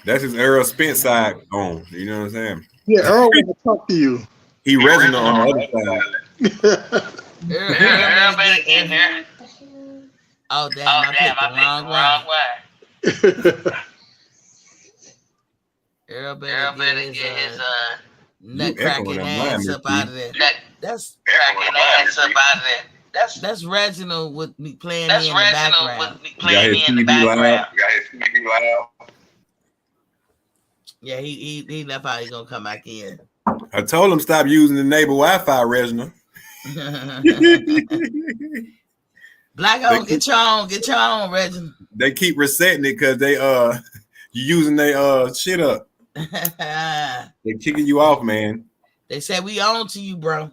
That's his Earl Spence side on. You know what I'm saying? Yeah, Earl want to talk to you. He Reginald on the other side. Earl better get here. Oh damn! I picked the wrong one. Earl better get his nut cracking ass up out of there. That's cracking ass up out of there. That's Reginald with me playing in the background. Yeah, he left out. He's gonna come back in. I told him stop using the neighbor Wi-Fi, Reginald. Black on, get your own, Reginald. They keep resetting it because they you using their shit up. They kicking you off, man. They said we on to you, bro.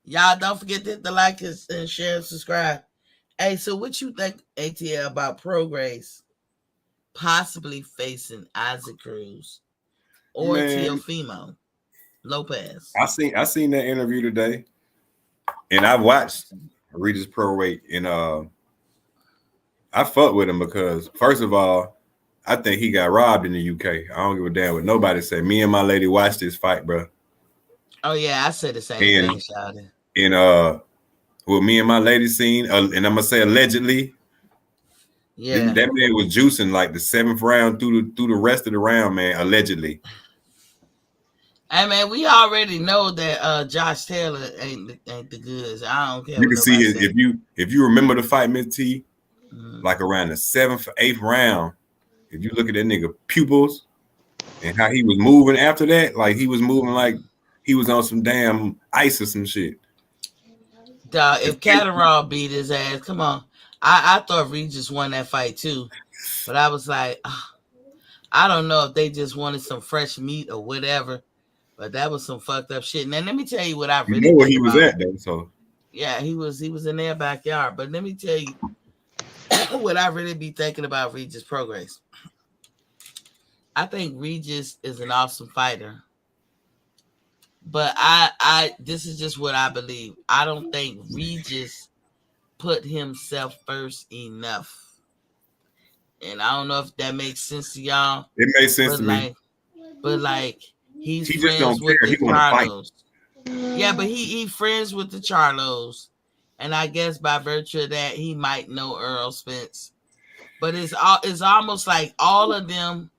Y'all don't forget to hit the like and share and subscribe. Hey, so what you think, ATL, about Prograis possibly facing Isaac Cruz or Teofimo Lopez? I seen that interview today, and I watched Regis Prograis, and I fuck with him because first of all, I think he got robbed in the UK. I don't give a damn what nobody say. Me and my lady watched this fight, bro. Oh yeah, I said the same thing, Shawty. And what me and my lady seen, and I'm gonna say allegedly, yeah, that man was juicing like the 7th round through the rest of the round, man. Allegedly. Hey man, we already know that Josh Taylor ain't the goods. I don't care You what can see nobody his, say. if you remember the fight, Miss T, Mm. like around the 7th, 8th round. If you look at that nigga pupils and how he was moving after that, like he was moving like he was on some damn ice or some shit. Dog, if Catterall beat his ass, come on. I thought Regis won that fight too, but I was like, I don't know if they just wanted some fresh meat or whatever, but that was some fucked up shit. Now let me tell you what I You really know where think he was about. at though, so Yeah, he was in their backyard, but let me tell you what I really be thinking about Regis Progress. I think Regis is an awesome fighter, but I this is just what I believe. I don't think Regis put himself first enough, and I don't know if that makes sense to y'all, it made sense but to me. like he's He just don't friends with care. the He want to fight. Charlos. Yeah, but he friends with the Charlos, and I guess by virtue of that, he might know Earl Spence. But it's almost like all of them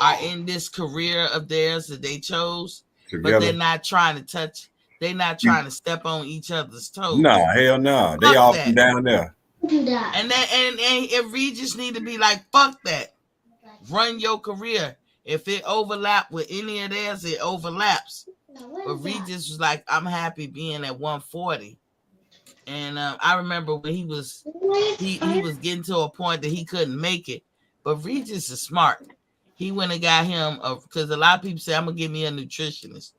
are in this career of theirs that they chose, but they're Together. not trying to touch. They're not trying to step on each other's toes. Nah, hell nah. They Fuck all from that. down there. And then and if Regis need to be like, fuck that. Run your career. If it overlap with any of theirs, it overlaps. But Regis was like, I'm happy being at 140. And I remember when he was getting to a point that he couldn't make it. But Regis is smart. He went and got him because a lot of people say I'm gonna give me a nutritionist.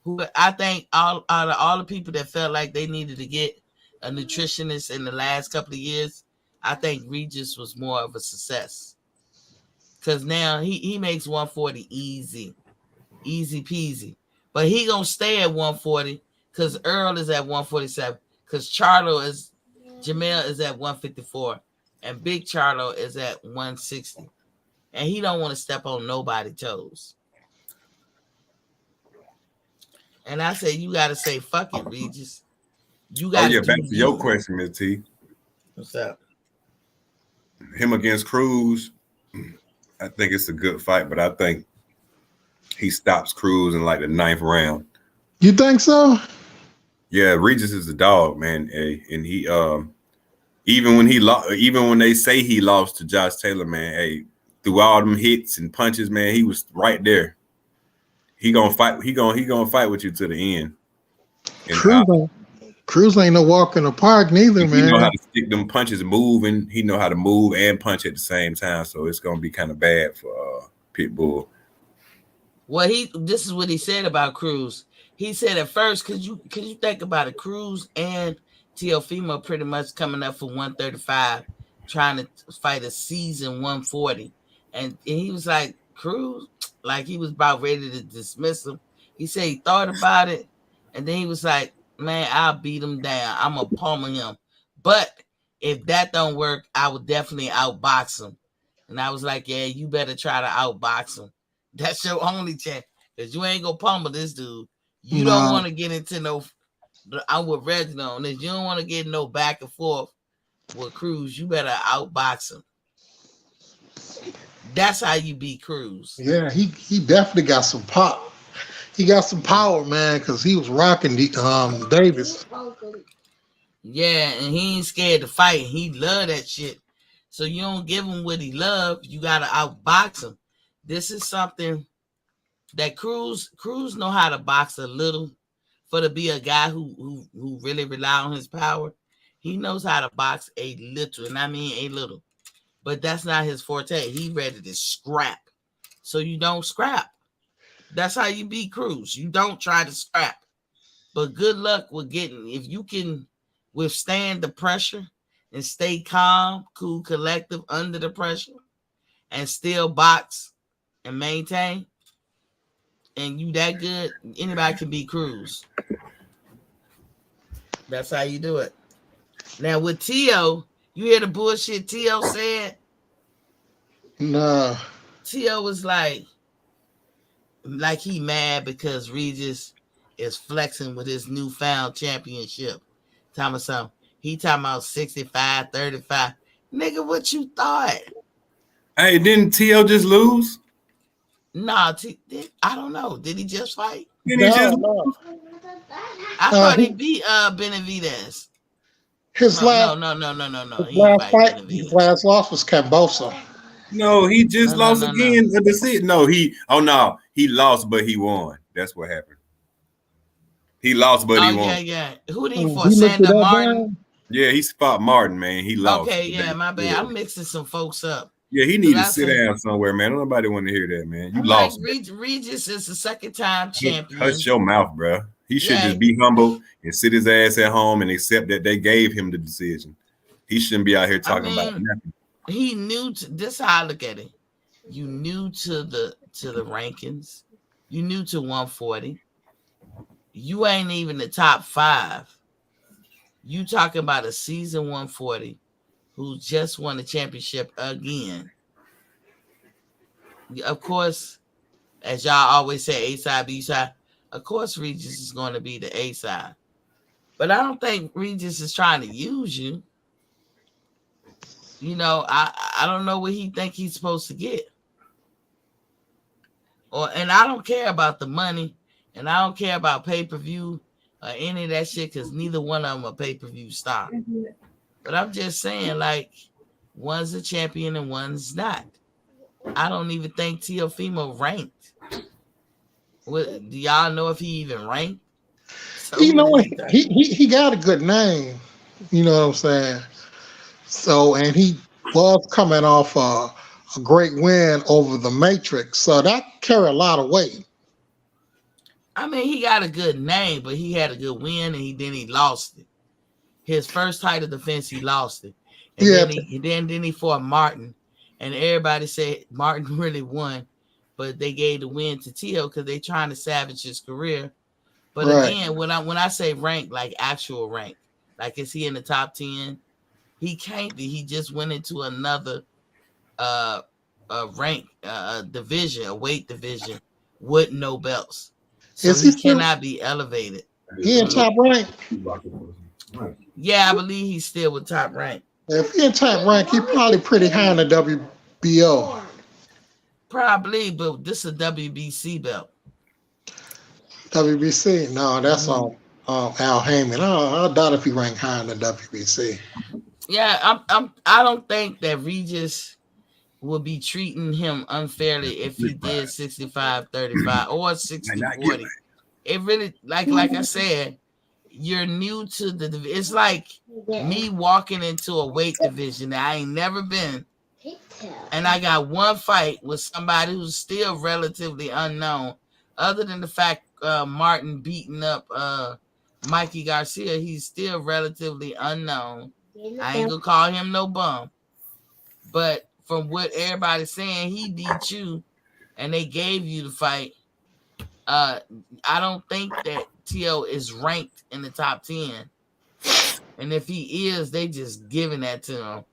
Who I think out of all the people that felt like they needed to get a nutritionist in the last couple of years, I think Regis was more of a success. Cause now he makes 140 easy peasy. But he gonna stay at 140 because Earl is at 147. Because Jamel is at 154, and Big Charlo is at 160. And he don't want to step on nobody's toes. And I say you gotta say fuck it, Regis. You Oh gotta yeah, do back to your you. question, Miss T. What's up? Him against Cruz, I think it's a good fight, but I think he stops Cruz in like the 9th round. You think so? Yeah, Regis is the dog, man. And he even when he lost, even when they say he lost to Josh Taylor, man, hey, through all them hits and punches, man, he was right there. He gonna fight. He gonna fight with you to the end. And Cruz ain't no walk in the park neither, he know how man. to stick them punches, moving. He know how to move and punch at the same time. So it's gonna be kind of bad for Pitbull. Well, this is what he said about Cruz. He said at first, cause you think about it, Cruz and Teofimo pretty much coming up for 135, trying to fight a season 140. And he was like, Cruz, like he was about ready to dismiss him. He said he thought about it, and then he was like, man, I'll beat him down. I'm gonna pummel him. But if that don't work, I would definitely outbox him. And I was like, yeah, you better try to outbox him. That's your only chance. Because you ain't gonna pummel this dude. You don't Nah, want to get into no. I'm with Reginald on this. You don't want to get no back and forth with Cruz. You better outbox him. That's how you beat Cruz. yeah, he definitely got some pop. He got some power, man, because he was rocking the Davis. Yeah, and he ain't scared to fight. He love that shit. So you don't give him what he love. You gotta outbox him. This is something that Cruz know how to box a little. For to be a guy who really rely on his power, he knows how to box a little, and I mean a little. But that's not his forte. He ready to scrap. So you don't scrap. That's how you beat Cruz. You don't try to scrap. But good luck with getting, if you can withstand the pressure and stay calm, cool, collective under the pressure and still box and maintain, and you that good, anybody can beat Cruz. That's how you do it. Now with Tio, you hear the bullshit Tio said? Nah, Tio was like he mad because Regis is flexing with his newfound championship. He talking about 65, 35. Nigga, what you thought? Hey, didn't T.O. just lose? Nah, I don't know. Did he just fight? Then he just No. I thought he beat Benavidez. His last He ain't fight fight, his Benavidez. last loss was Cambosa. no, he just lost No. again. A decision. No, he lost, but he won. That's what happened. He lost, but he Oh won. yeah. Who did he for? He looked it Sander up, Martin. man. Yeah, he fought Martin, man. He lost. Okay, yeah, my bad. I'm mixing some folks up. Yeah, he Cause need to I sit say, down somewhere, man. Nobody want to hear that, man. You I'm like lost. Regis is the second time champion. Hush your mouth, bro. He should Yeah. just be humble and sit his ass at home and accept that they gave him the decision. He shouldn't be out here talking about nothing. He knew to this. How I look at it. You knew to the rankings. You knew to 140. You ain't even the top 5. You talking about a season 140 who just won the championship again. Of course, as y'all always say, A side, B side. Of course, Regis is going to be the A side. But I don't think Regis is trying to use you. You know, I don't know what he think he's supposed to get. And I don't care about the money, and I don't care about pay-per-view or any of that shit, because neither one of them are pay-per-view stock. But I'm just saying, like, one's a champion and one's not. I don't even think Teofimo ranked. Do y'all know if he even ranked? So You know what? He got a good name. You know what I'm saying? So, and he was coming off a great win over the Matrix. So that carry a lot of weight. I mean, he got a good name, but he had a good win, and he lost it. His first title defense, he lost it. And then he fought Martin, and everybody said Martin really won, but they gave the win to Tio because they trying to salvage his career. But again, when I say rank, like actual rank, like is he in the top 10? He can't be. He just went into another rank division, a weight division with no belts. So he cannot be elevated. He in top rank? Yeah, I believe he's still with top rank. If he in top rank, he probably pretty high in the WBO. Probably, but this is a WBC belt. WBC? No, that's on Al Heyman. I doubt if he ranked high in the WBC. Yeah, I don't think that Regis would be treating him unfairly if he did 65-35 or 60-40. It really, like I said, you're new to the. It's like me walking into a weight division that I ain't never been, and I got one fight with somebody who's still relatively unknown. Other than the fact Martin beating up Mikey Garcia, he's still relatively unknown. I ain't gonna call him no bum, but from what everybody's saying, he beat you, and they gave you the fight. I don't think that T.O. is ranked in the top 10, and if he is, they just giving that to him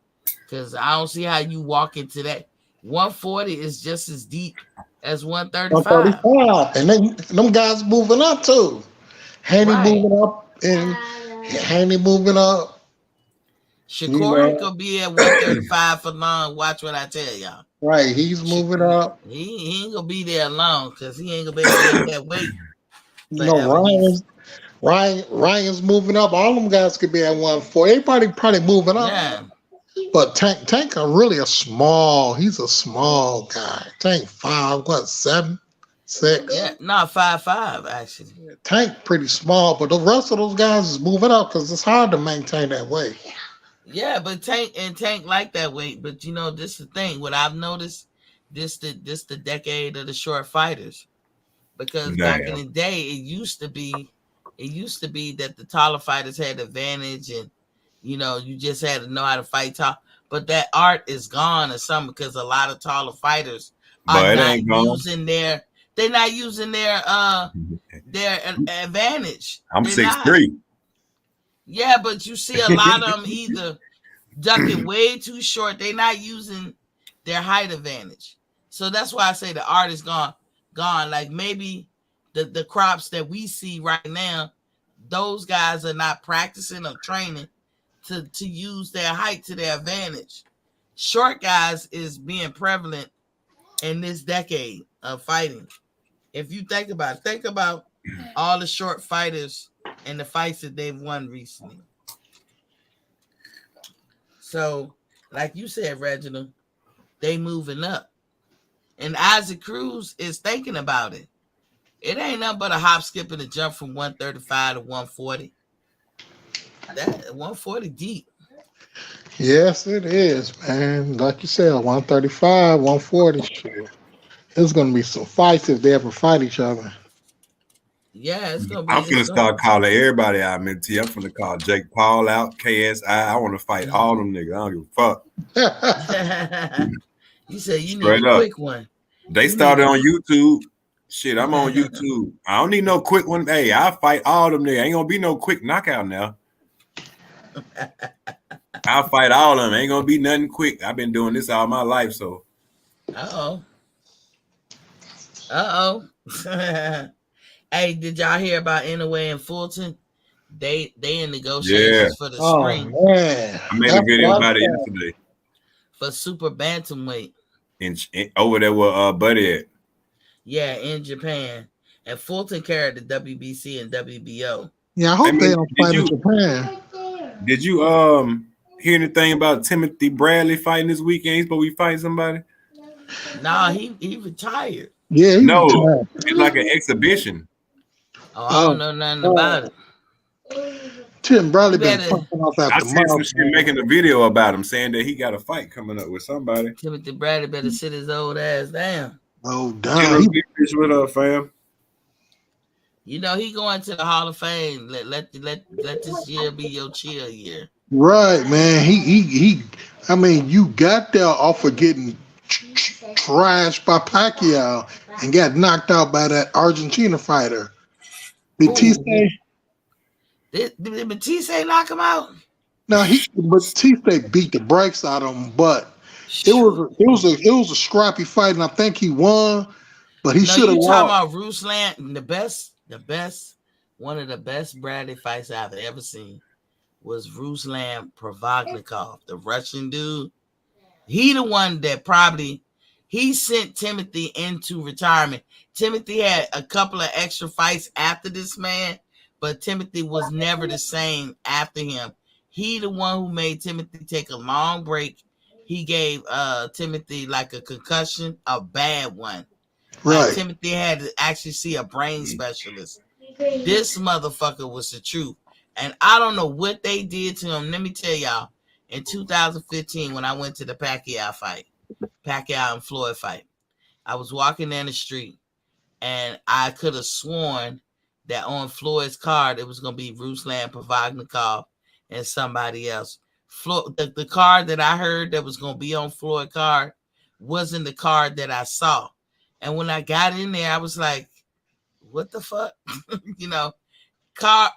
because I don't see how you walk into that. 140 is just as deep as 135. 135, and them guys moving up too. Haney moving up, and Haney moving up. Shakur could be at 135 for long. Watch what I tell y'all. Right, he's moving up. He ain't gonna be there long because he ain't gonna be able to get that weight. Ryan's moving up. All them guys could be at 140. Everybody probably moving up. Yeah. But Tank are really he's a small guy. Tank 5'7", 6. Yeah, not 5'5" actually. Tank pretty small, but the rest of those guys is moving up because it's hard to maintain that weight. Yeah, but Tank like that weight. But you know, this is the thing. What I've noticed, this the decade of the short fighters. Because back in the day, it used to be that the taller fighters had advantage, and you know, you just had to know how to fight tall. But that art is gone or something because a lot of taller fighters are not using their advantage. I'm 6'3". Yeah, but you see a lot of them either ducking way too short. They're not using their height advantage. So that's why I say the art is gone. Like maybe the crops that we see right now, those guys are not practicing or training to use their height to their advantage. Short guys is being prevalent in this decade of fighting. If you think about all the short fighters and the fights that they've won recently. So, like you said, Reginald, they moving up. And Isaac Cruz is thinking about it. It ain't nothing but a hop, skip, and a jump from 135 to 140. That 140 deep. Yes, it is, man. Like you said, 135, 140. Shit. There's gonna be some fights if they ever fight each other. Yeah, it's gonna be. I'm finna start calling everybody out, man. I'm finna call Jake Paul out, KSI. I want to fight all them niggas. I don't give a fuck. You said you Straight need a up. quick one. They started on YouTube. Shit, I'm on YouTube. I don't need no quick one. Hey, I'll fight all them niggas. Ain't gonna be no quick knockout now. I'll fight all of them. Ain't gonna be nothing quick. I've been doing this all my life, so. Hey, did y'all hear about Inoue and Fulton? They in negotiations for the spring. Man. I made a video about it yesterday. For super bantamweight. In over there with Buddy at. Yeah, in Japan. And Fulton carried the WBC and WBO. Yeah, I hope they don't fight in Japan. Did you hear anything about Timothy Bradley fighting this weekend? He's supposed to be fighting somebody? Nah, he retired. Yeah, retired. It's like an exhibition. Oh, I don't know nothing about it. Tim Bradley been pumping off I after seen some shit making a video about him saying that he got a fight coming up with somebody. Timothy Bradley better sit his old ass down. Oh, damn. With her, fam. You know, he going to the Hall of Fame. Let this year be your chill year. Right, man. He I mean, you got there off of getting trashed by Pacquiao and got knocked out by that Argentina fighter. Batista. Did Batista knock him out? No, Batista beat the brakes out of him, but it was a scrappy fight, and I think he won. But he should have won. Talking about Ruslan, the best, one of the best Bradley fights I've ever seen was Ruslan Provodnikov, the Russian dude. He the one that he sent Timothy into retirement. Timothy had a couple of extra fights after this man, but Timothy was never the same after him. He the one who made Timothy take a long break. He gave Timothy like a concussion, a bad one. Right. Like Timothy had to actually see a brain specialist. This motherfucker was the truth. And I don't know what they did to him. Let me tell y'all, in 2015, when I went to the Pacquiao and Floyd fight, I was walking down the street and I could have sworn that on Floyd's card, it was going to be Ruslan Provodnikov and somebody else. The card that I heard that was going to be on Floyd's card wasn't the card that I saw. And when I got in there, I was like, what the fuck? You know,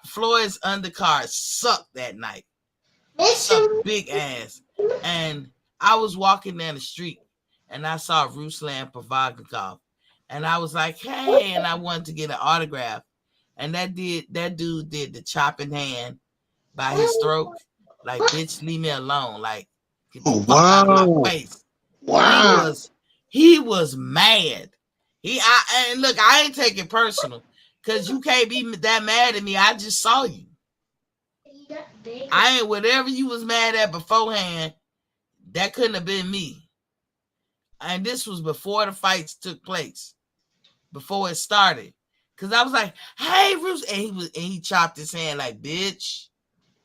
Floyd's undercard sucked that night. Sucked big ass. And I was walking down the street and I saw Ruslan Provodnikov. And I was like, hey, and I wanted to get an autograph. And that dude did the chopping hand by his throat. Like, bitch, leave me alone. Like, get the fuck out of my face. Wow. He was mad. And look, I ain't taking personal because you can't be that mad at me. I just saw you. I ain't whatever you was mad at beforehand. That couldn't have been me. And this was before the fights took place, before it started. Cause I was like, "Hey, Bruce," and he chopped his hand like, "Bitch,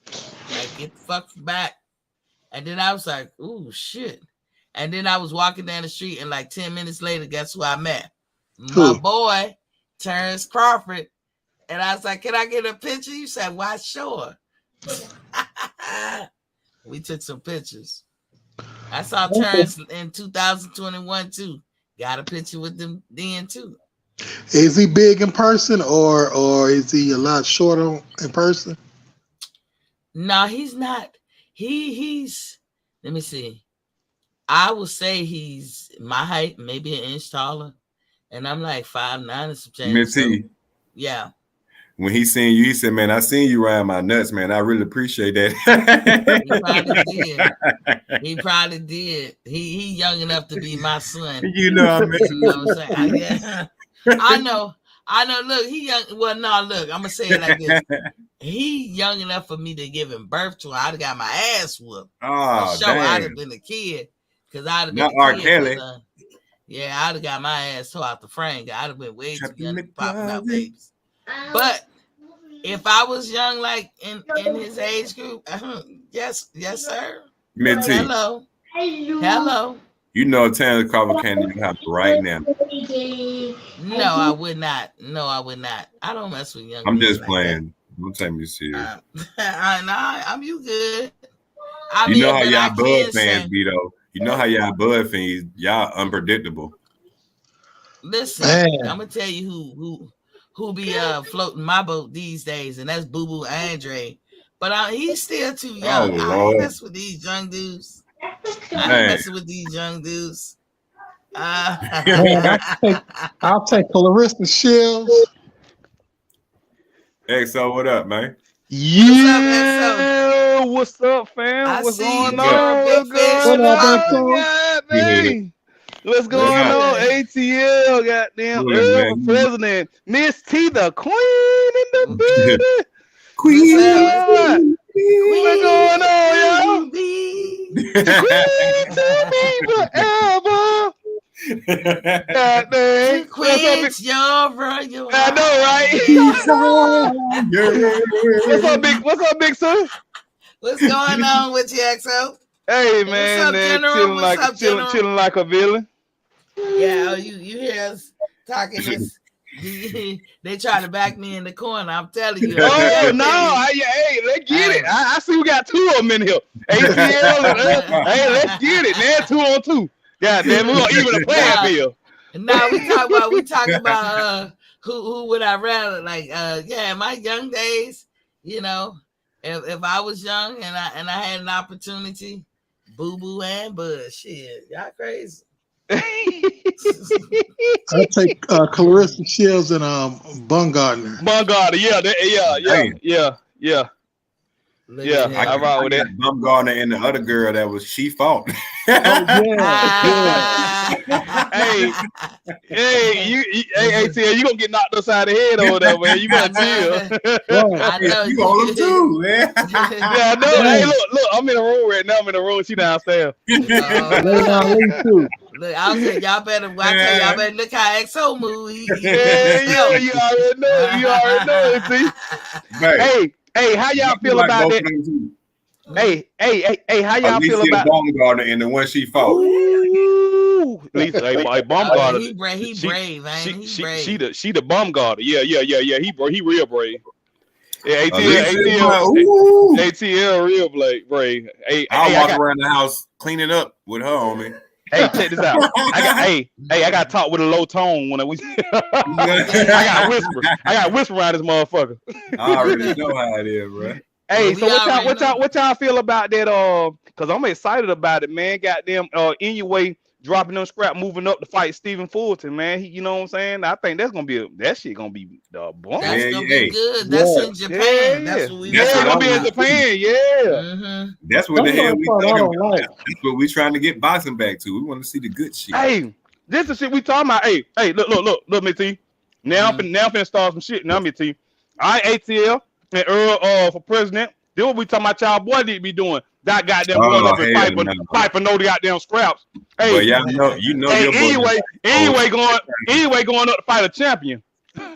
like get the fuck back." And then I was like, "Ooh, shit." And then I was walking down the street, and like 10 minutes later, guess who I met? My boy, Terrence Crawford. And I was like, "Can I get a picture?" You said, "Why, sure." We took some pictures. I saw Terrence in 2021 too. Got a picture with them then too. Is he big in person or is he a lot shorter in person? No, he's not. He's let me see. I would say he's my height, maybe an inch taller. And I'm like 5'9" and some change. So, yeah. When he seen you, he said, "Man, I seen you around my nuts, man. I really appreciate that." He probably did. He young enough to be my son. You know what I mean? You know what I'm saying? I know. I know. Look, he young. Well, no, look. I'm gonna say it like this. He young enough for me to give him birth to. I'd have got my ass whooped. Oh, For sure, I'd have damn. been a kid because I'd have been Not a R. kid. Kelly. Yeah, I'd have got my ass tore out the frame. I'd have been way too Trapped in young the to be popping out closet. babies. But if I was young, like in his age group, yes, sir. Mitty, Hello. you know Terrence Crawford came to your house right now. No, I would not. No, I would not. I don't mess with young. I'm just like playing. Don't take me serious. I'm you good. I You mean, know how but I y'all Bud can fans say, be though. You know how y'all Bud fans, y'all unpredictable. listen, Man. I'm gonna tell you who be floating my boat these days, and that's Boo Boo Andre. But he's still too young. Oh, I ain't Lord. messing with these young dudes. I ain't Man. messing with these young dudes. Man, I'll take Clarissa Shields. XO, what up, man? Yeah, what's up, fam? I What's see you, going General on? Big What's Fish. going What up, on? XO? God Yeah. dang. What's going What up? on? ATL, goddamn, Good, Earl man. President, Miss T, the Queen in the building. Queen. God. What's going on, y'all? Queen to me forever. God dang. To quench your royal. I know, right? What's up, big son? What's going on with you, XO? Hey, What's man, up, General? chilling What's up, General? chilling like a villain. Yeah, oh, you hear us talking this? They try to back me in the corner. I'm telling you. Oh no! Hey, let's get it. I see we got two of them in here. ATL and hey, let's get it, man. 2 on 2. God damn, we gonna even the playing field. No, we talk about who would I rather like? Yeah, my young days, you know, if I was young and I had an opportunity, Boo Boo and Bud, shit, y'all crazy. I'll take Clarissa Shields and Bumgarner. Bumgarner, yeah. I ride with that. Bumgarner and the other girl that was she fought. Hey, ATL, you gonna get knocked upside the head over there, man. You better chill. I know you on them too, man. Yeah, I know. Hey, look, I'm in the room right now. I'm in the room. She downstairs. Look, I'll say y'all better. I tell y'all better look how XO move. You already know. See? Hey, how y'all feel about that? Hey, how y'all feel about Bumgarner and the one she fought? Ooh, Lisa, Bumgarner. He brave, man. He brave. She the Bumgarner. Yeah. He real brave. Yeah, ATL real brave. Hey, I'll walk around the house cleaning up with her on me. Hey, check this out. I got to talk with a low tone when I got whisper around this motherfucker. I already know how it is, bro. Hey, so what y'all feel about that? Cause I'm excited about it, man. Goddamn, anyway, dropping them scrap, moving up to fight Stephen Fulton, man. You know what I'm saying? I think that shit gonna be the bomb. That's gonna be good. That's in Japan. That's what we. That's gonna be in Japan. Yeah. Mm-hmm. That's what the hell we talking about. That's what we trying to get boxing back to. We want to see the good shit. Hey, this is shit we talking about. Hey, look, Miss T. Now I'm finna start some shit. Now, Miss T. ATL and Earl for president. Then what we talking about? Y'all boy need to be doing. That goddamn going up and fight for no goddamn scraps. Hey, well, y'all know, hey, anyway, going up to fight a champion. Hey,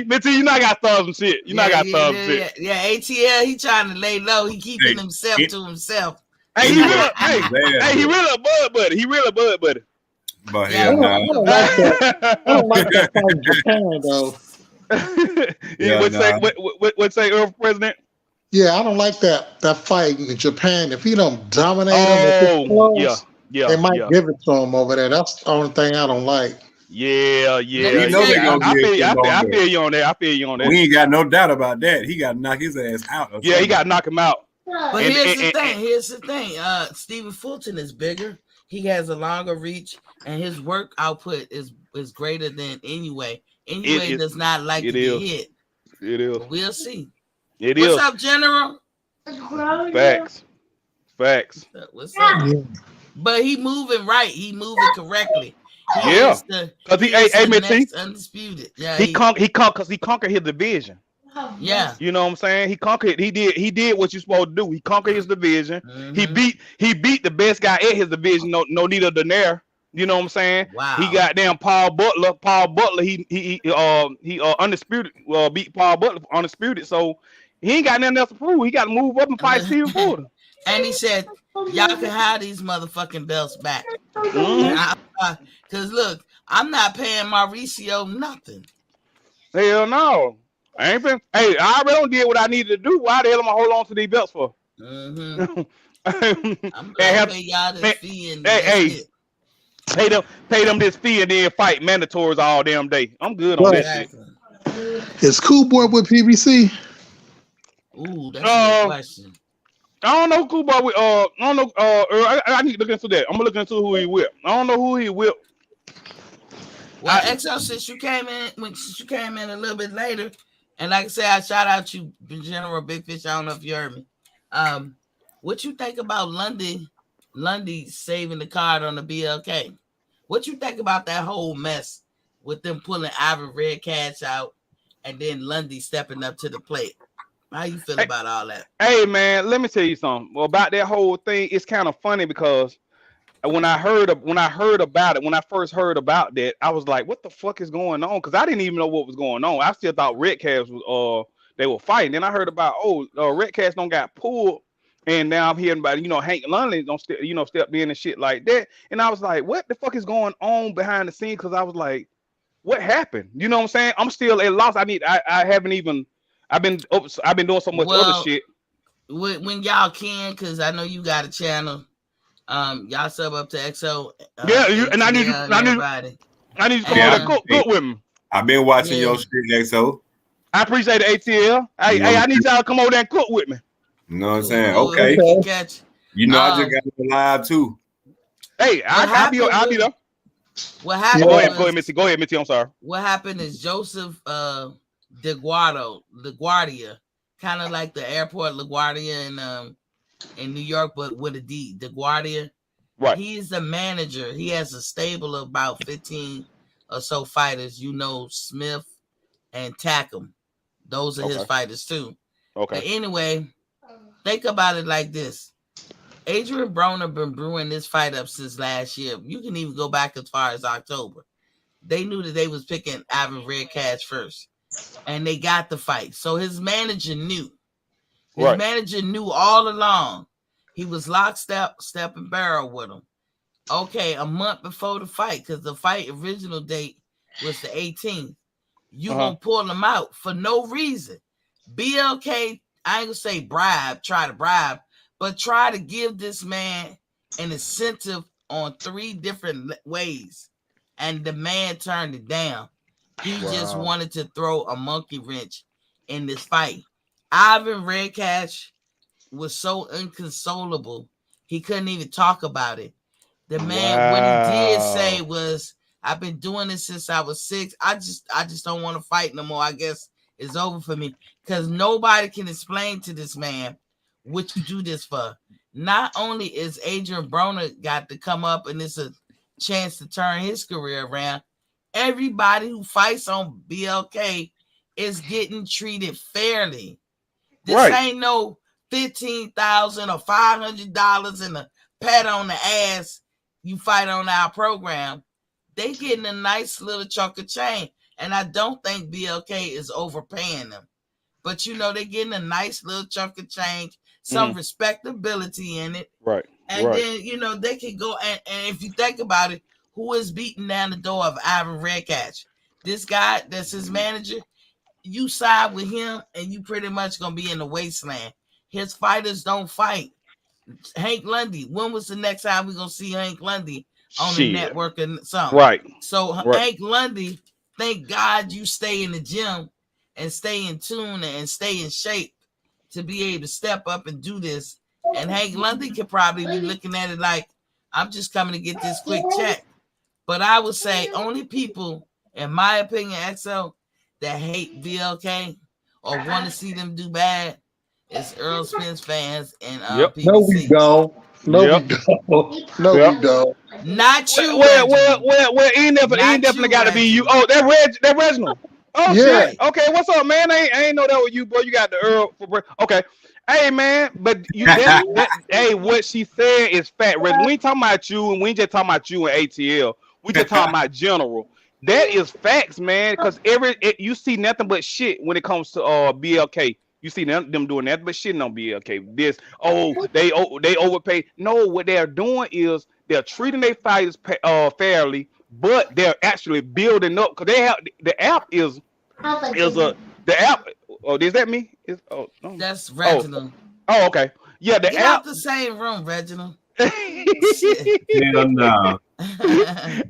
Mitty, you know I got thumbs and shit. You know I got thumbs and shit. Yeah, ATL, he trying to lay low. He keeping himself to himself. Hey, he really a bud buddy. But hell no. I don't like that fight in Japan though. What say Earl President? Yeah, I don't like that fight in Japan. If he don't dominate him, they might give it to him over there. That's the only thing I don't like. Yeah. I feel you on that. We ain't got no doubt about that. He got to knock his ass out. Yeah, he got to knock him out. But here's the thing. Stephen Fulton is bigger. He has a longer reach, and his work output is greater than Anyway. Anyway does not like to get hit. It is. But we'll see. What's up, General? Facts. What's up? Yeah. But he moving right. He moving correctly. Yeah, is the because he is the T, next undisputed. Yeah, he conquered his division. yeah. You know what I'm saying? He conquered. He did what you supposed to do. He conquered his division. Mm-hmm. He beat the best guy at his division. No need of Daenerys. You know what I'm saying? He Wow. got damn Paul Butler. Paul Butler. He undisputed. Beat Paul Butler undisputed. So he ain't got nothing else to prove. He got to move up and fight Stephen Porter. And he said, "Y'all can have these motherfucking belts back." Mm-hmm. Cause look, I'm not paying Mauricio nothing. Hell no. I ain't been. Hey, I already did what I needed to do. Why the hell am I hold on to these belts for? Mm-hmm. and I'm gonna have, pay y'all this man, fee and that's hey, it. pay them this fee and then fight mandatories all damn day. I'm good on that shit. Exactly. Is Cool Boy with PBC? Ooh, that's a good question. I don't know who Boy with. I don't know. I need to look into that. I'm gonna look into who he with. I don't know who he with. Well, XO, since you came in a little bit later, and like I said, I shout out you, General Big Fish. I don't know if you heard me. What you think about Lundy saving the card on the BLK? What you think about that whole mess with them pulling Ivan Red Cash out and then Lundy stepping up to the plate? How you feel about all that? Hey man, let me tell you something. Well, about that whole thing, it's kind of funny because when I heard about it, when I first heard about that, I was like, "What the fuck is going on?" Because I didn't even know what was going on. I still thought Red Cash was they were fighting. Then I heard about Red Cash don't got pulled, and now I'm hearing about Hank Lundy don't step in and shit like that. And I was like, "What the fuck is going on behind the scenes?" Because I was like, "What happened?" You know what I'm saying? I'm still at loss. I haven't even. I've been doing so much other shit. When y'all can, because I know you got a channel. Y'all sub up to XO. Yeah, and I need you to come over there cook with me. I've been watching your shit, XO. I appreciate the ATL. Hey, I need y'all to come over there and cook with me. You know what I'm saying? Okay. I just got it live too. Hey, I'll be there. What happened? Go ahead, Missy. Go ahead, Missy. I'm sorry. What happened is Joseph LaGuardia, kind of like the airport LaGuardia in New York, but with a D. LaGuardia. Right. He is the manager. He has a stable of about 15 or so fighters. Smith and Tackham. Those are his fighters too. Okay. But anyway, think about it like this. Adriane Broner been brewing this fight up since last year. You can even go back as far as October. They knew that they was picking Ivan Red Cash first. And they got the fight. So his manager knew. His manager knew all along. He was lockstep, step and barrel with him. Okay, a month before the fight, because the fight original date was the 18th. You gonna pull him out for no reason. BLK, I ain't gonna say try to bribe, but try to give this man an incentive on 3 different ways. And the man turned it down. He just wanted to throw a monkey wrench in this fight. Ivan Red Cash was so inconsolable, he couldn't even talk about it. The man, what he did say was, "I've been doing this since I was 6. I just don't want to fight no more. I guess it's over for me." Because nobody can explain to this man what you do this for. Not only is Adriane Broner got to come up and it's a chance to turn his career around, everybody who fights on BLK is getting treated fairly. This ain't no $15,000 or $500 and a pat on the ass. You fight on our program. They getting a nice little chunk of change, and I don't think BLK is overpaying them. But they getting a nice little chunk of change, some respectability in it, and then they can go and if you think about it, who is beating down the door of Ivan Red Cash? This guy that's his manager. You side with him, and you pretty much gonna be in the wasteland. His fighters don't fight. Hank Lundy. When was the next time we gonna see Hank Lundy on the network and something? Right. So Hank Lundy, thank God you stay in the gym and stay in tune and stay in shape to be able to step up and do this. And Hank Lundy could probably be looking at it like, I'm just coming to get this quick check. But I would say only people, in my opinion, XL, that hate BLK or want to see them do bad is Earl Spence fans and PBC. No, we don't. No, Yep. we don't. No, Yep. we don't. Not you, Well, he Not definitely you, got to be you. Reginald. Oh, that Reginald. Oh Yeah. shit. Right. Okay, what's up, man? I ain't know that was you, bro. You got the Earl for okay. Hey man, but you that hey, what she said is fact, Reginald. We ain't talking about you, and we ain't just talking about you and ATL. We just talking about general. That is facts, man. Because you see nothing but shit when it comes to BLK. You see them doing nothing but shit on BLK. They overpay. No, what they're doing is they're treating their fighters fairly, but they're actually building up because they have the app is a the app. Oh, is that me? No. That's Oh, Reginald. oh, okay. Yeah, the Get out app. the same room, Reginald. Hell no.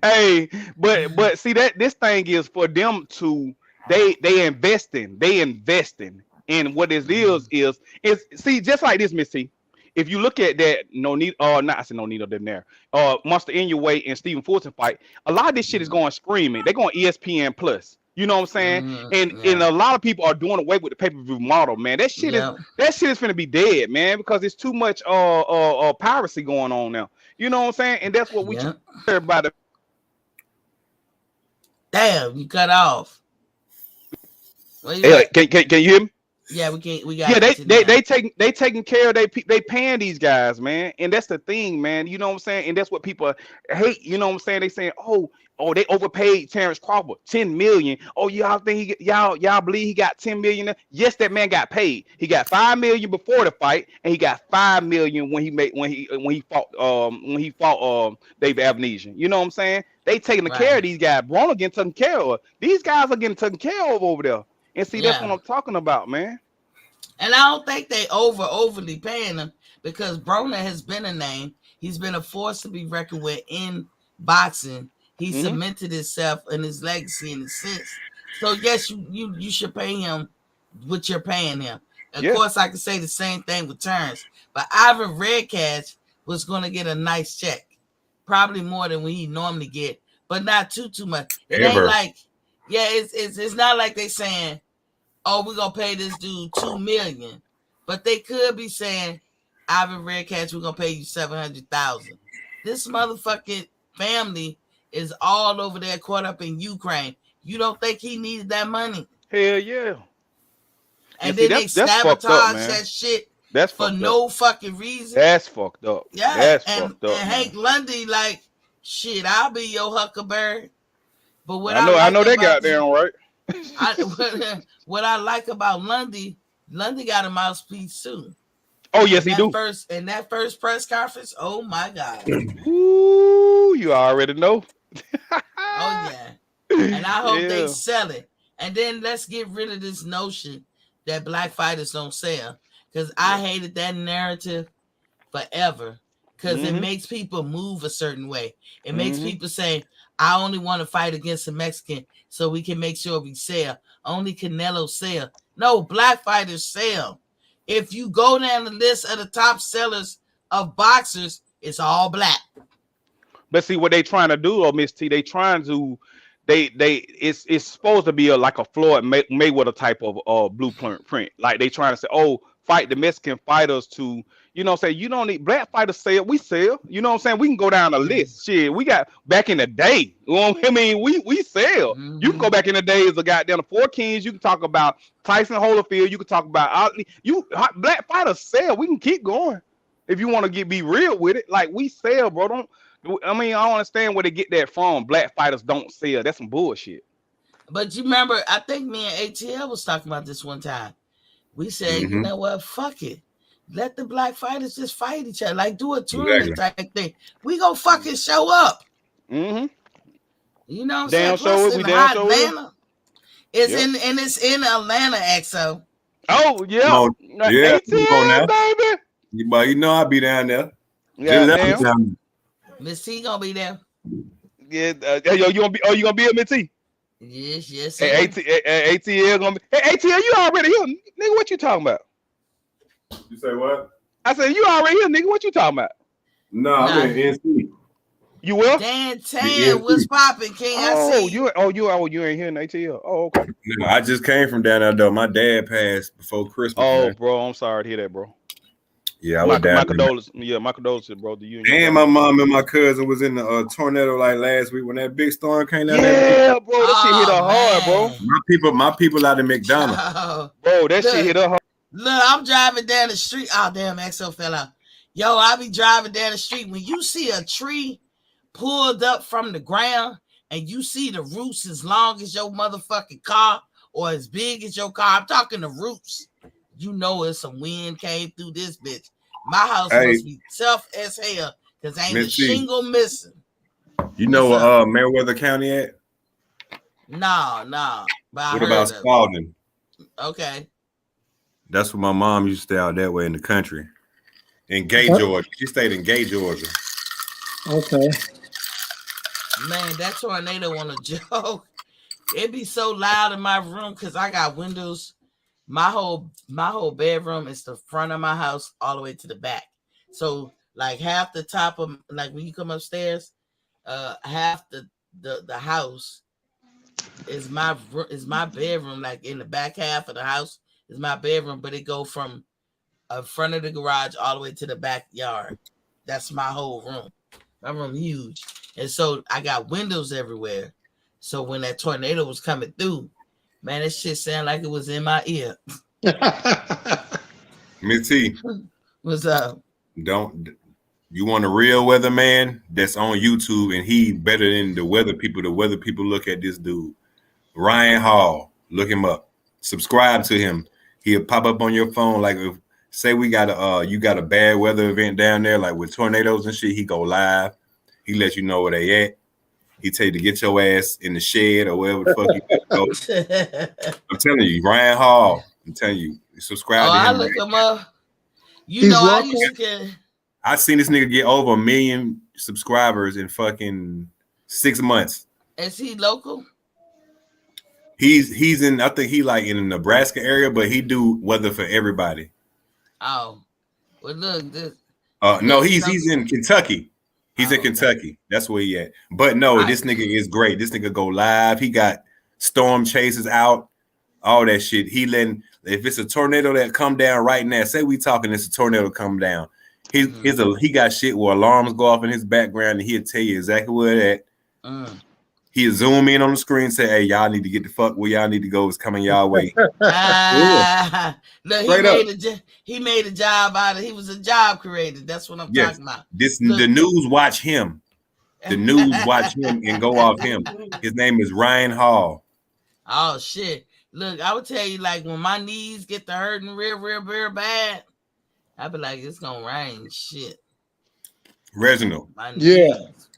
Hey, but see that this thing is for them to they investing and what this is see just like this, Miss T. If you look at that, no need not I said no need of them there. Monster In Your Way and Stephen Fulton fight. A lot of this shit is going streaming. They're going ESPN Plus. You know what I'm saying? And Yeah. a lot of people are doing away with the pay-per-view model, man. That shit is finna be dead, man, because it's too much piracy going on now. You know what I'm saying? And that's what we tell everybody. Damn, you cut off. Hey, can you hear me? Yeah, we can't. We got. Yeah, they taking care of they paying these guys, man, and that's the thing, man. You know what I'm saying? And that's what people hate. You know what I'm saying? They saying, oh, they overpaid Terrence Crawford 10 million. Oh, y'all think y'all believe he got 10 million? Yes, that man got paid. He got 5 million before the fight, and he got 5 million when he fought David Avenesian. You know what I'm saying? They taking care of these guys. Broner getting taken care of. These guys are getting taken care of over there. And see, that's what I'm talking about, man. And I don't think they overly paying him because Broner has been a name. He's been a force to be reckoned with in boxing. He cemented himself and his legacy in a sense. So yes, you should pay him what you're paying him. Of course, I can say the same thing with Terrence. But Ivan Redcatch was going to get a nice check, probably more than we normally get, but not too much. It ain't like. Yeah, it's not like they saying, oh, we're going to pay this dude $2 million. But they could be saying, Ivan Redcatch, we're going to pay you $700,000. This motherfucking family is all over there caught up in Ukraine. You don't think he needed that money? Hell yeah. And then they sabotage that shit for no fucking reason. That's fucked up. Yeah, that's fucked up. And Hank Lundy, like, shit, I'll be your huckleberry. But what I know they got there right. What I like about Lundy got a mouthpiece too. Oh yes, he do. In that first press conference, oh my God. Ooh, you already know. Oh yeah. And I hope they sell it. And then let's get rid of this notion that black fighters don't sell. Because I hated that narrative forever. Because it makes people move a certain way. It makes people say, I only want to fight against a Mexican so we can make sure we sell. Only Canelo sell. No, black fighters sell. If you go down the list of the top sellers of boxers, it's all black. But see what they trying to do, Miss T, they trying to it's supposed to be like a Floyd Mayweather type of blueprint. Like they trying to say, oh, fight the Mexican fighters to, you know what I'm saying? You don't need black fighters sell, we sell. You know what I'm saying? We can go down the list. Shit, we got back in the day. You know what I mean? We sell. You can go back in the days of goddamn the Four Kings. You can talk about Tyson Holyfield. You can talk about black fighters sell. We can keep going if you want to be real with it. Like we sell, bro. I don't understand where they get that from. Black fighters don't sell. That's some bullshit. But you remember, I think me and ATL was talking about this one time. We said, you know what? Fuck it. Let the black fighters just fight each other. Like, do a tournament type thing. We gonna fucking show up. Mm-hmm. You know what I'm saying? Plus, in hot Atlanta. It's in Atlanta, XO. Oh, yeah. Yeah. ATL, baby. But you know I'll be down there. Yeah, Miss T gonna be there. Yeah, you gonna be a Miss T? Yes. Hey, ATL gonna be. Hey, ATL, you already here, nigga? What you talking about? You say what? I said you already here, nigga. What you talking about? No, I'm in NC. You will? Dan Tan, what's popping, King? I see you ain't here in ATL. Oh, okay. No, I just came from down there though. My dad passed before Christmas. Oh, man. bro, I'm sorry to hear that, bro. Yeah, I was down My there. condolences. Yeah, my condolences, bro. To you and your And family. my mom and my cousin was in the tornado like last week when that big storm came down there. Yeah, bro, that shit hit her Oh hard, bro. man. My people out in McDonough. Yo, Bro, that shit hit look, her hard. look, I'm driving down the street. Oh damn, XO fell out. Yo, I be driving down the street. When you see a tree pulled up from the ground and you see the roots as long as your motherfucking car or as big as your car, I'm talking the roots. You know it's some wind came through this bitch. My house Hey, must be tough as hell because ain't a Miss T, shingle missing. you know What's what up? Meriwether County at? No. But I What heard about of it. Spalding? Okay. That's where my mom used to stay out that way in the country. In Gay, What? Georgia. She stayed in Gay, Georgia. Okay. Man, that tornado on a joke. It be so loud in my room because I got windows. My whole bedroom is the front of my house all the way to the back. So like half the top of like when you come upstairs, half the house is my bedroom. Like in the back half of the house is my bedroom, but it go from front of the garage all the way to the backyard. That's my whole room. My room huge, and so I got windows everywhere. So when that tornado was coming through, man, that shit sounded like it was in my ear. Miss T, What's up? don't you want a real weatherman that's on YouTube and he better than the weather people? The weather people look at this dude. Ryan Hall, look him up. Subscribe to him. He'll pop up on your phone like if say we got a you got a bad weather event down there like with tornadoes and shit. He go live. He let you know where they at. He tell you to get your ass in the shed or wherever the fuck you go. I'm telling you, Ryan Hall. I'm telling you, subscribe to I him. look him up. You He's know, I local. used to get. I seen this nigga get over 1 million subscribers in fucking 6 months. Is he local? He's in. I think he like in the Nebraska area, but he do weather for everybody. Oh, well, look, this. No, he's in Kentucky. He's in Okay. Kentucky. That's where he at. But no, this nigga is great. This nigga go live. He got storm chasers out, all that shit. He letting if it's a tornado that come down right now. Say we talking, it's a tornado come down. He got shit where alarms go off in his background, and he'll tell you exactly where it at. He'll zoom in on the screen and say, "Hey, y'all need to get the fuck where y'all need to go. It's coming y'all way." Look, he made a job out of. He was a job creator. That's what I'm talking about. The news watch him. The news watch him and go off him. His name is Ryan Hall. Oh shit! Look, I would tell you, like when my knees get to hurting real bad, I'd be like, it's gonna rain. Shit. Reginald. Yeah.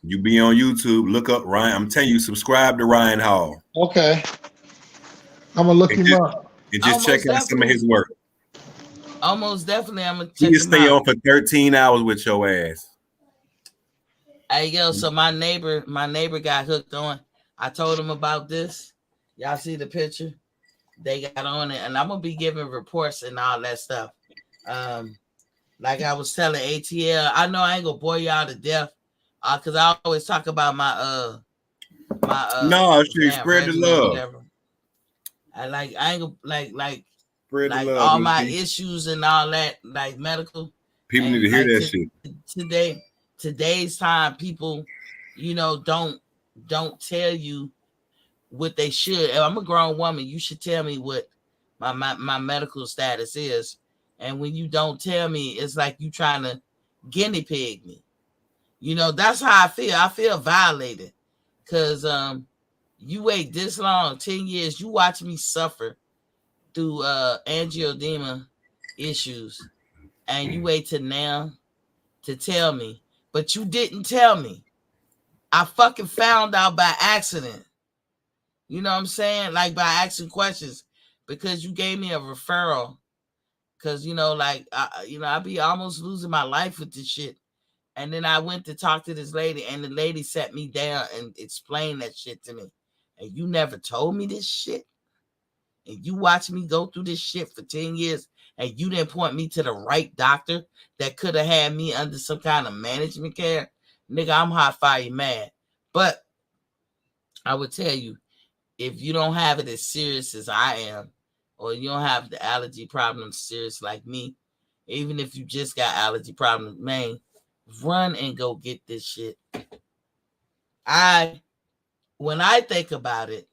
You be on YouTube, look up Ryan. I'm telling you, subscribe to Ryan Hall. Okay. I'm gonna look him up. And just check out some of his work. Almost definitely, I'm gonna check He him stay out. on for 13 hours with your ass. Hey yo, so my neighbor got hooked on. I told him about this. Y'all see the picture? They got on it, and I'm gonna be giving reports and all that stuff. Like I was telling ATL, I know I ain't gonna bore y'all to death, cause I always talk about my no, she spread the love. I ain't gonna like spread the love, all my issues and all that, like medical. People need to hear that shit. Today's time, people, don't tell you what they should. If I'm a grown woman, you should tell me what my medical status is. And when you don't tell me, it's like you trying to guinea pig me. That's how I feel. I feel violated because you wait this long, 10 years, you watch me suffer through angioedema issues, and you wait till now to tell me, but you didn't tell me. I fucking found out by accident. You know what I'm saying? Like by asking questions, because you gave me a referral. Because, I be almost losing my life with this shit. And then I went to talk to this lady, and the lady sat me down and explained that shit to me. And you never told me this shit. And you watched me go through this shit for 10 years, and you didn't point me to the right doctor that could have had me under some kind of management care. Nigga, I'm hot fire mad. But I would tell you, if you don't have it as serious as I am, or you don't have the allergy problem serious like me, even if you just got allergy problems, man, run and go get this shit. When I think about it,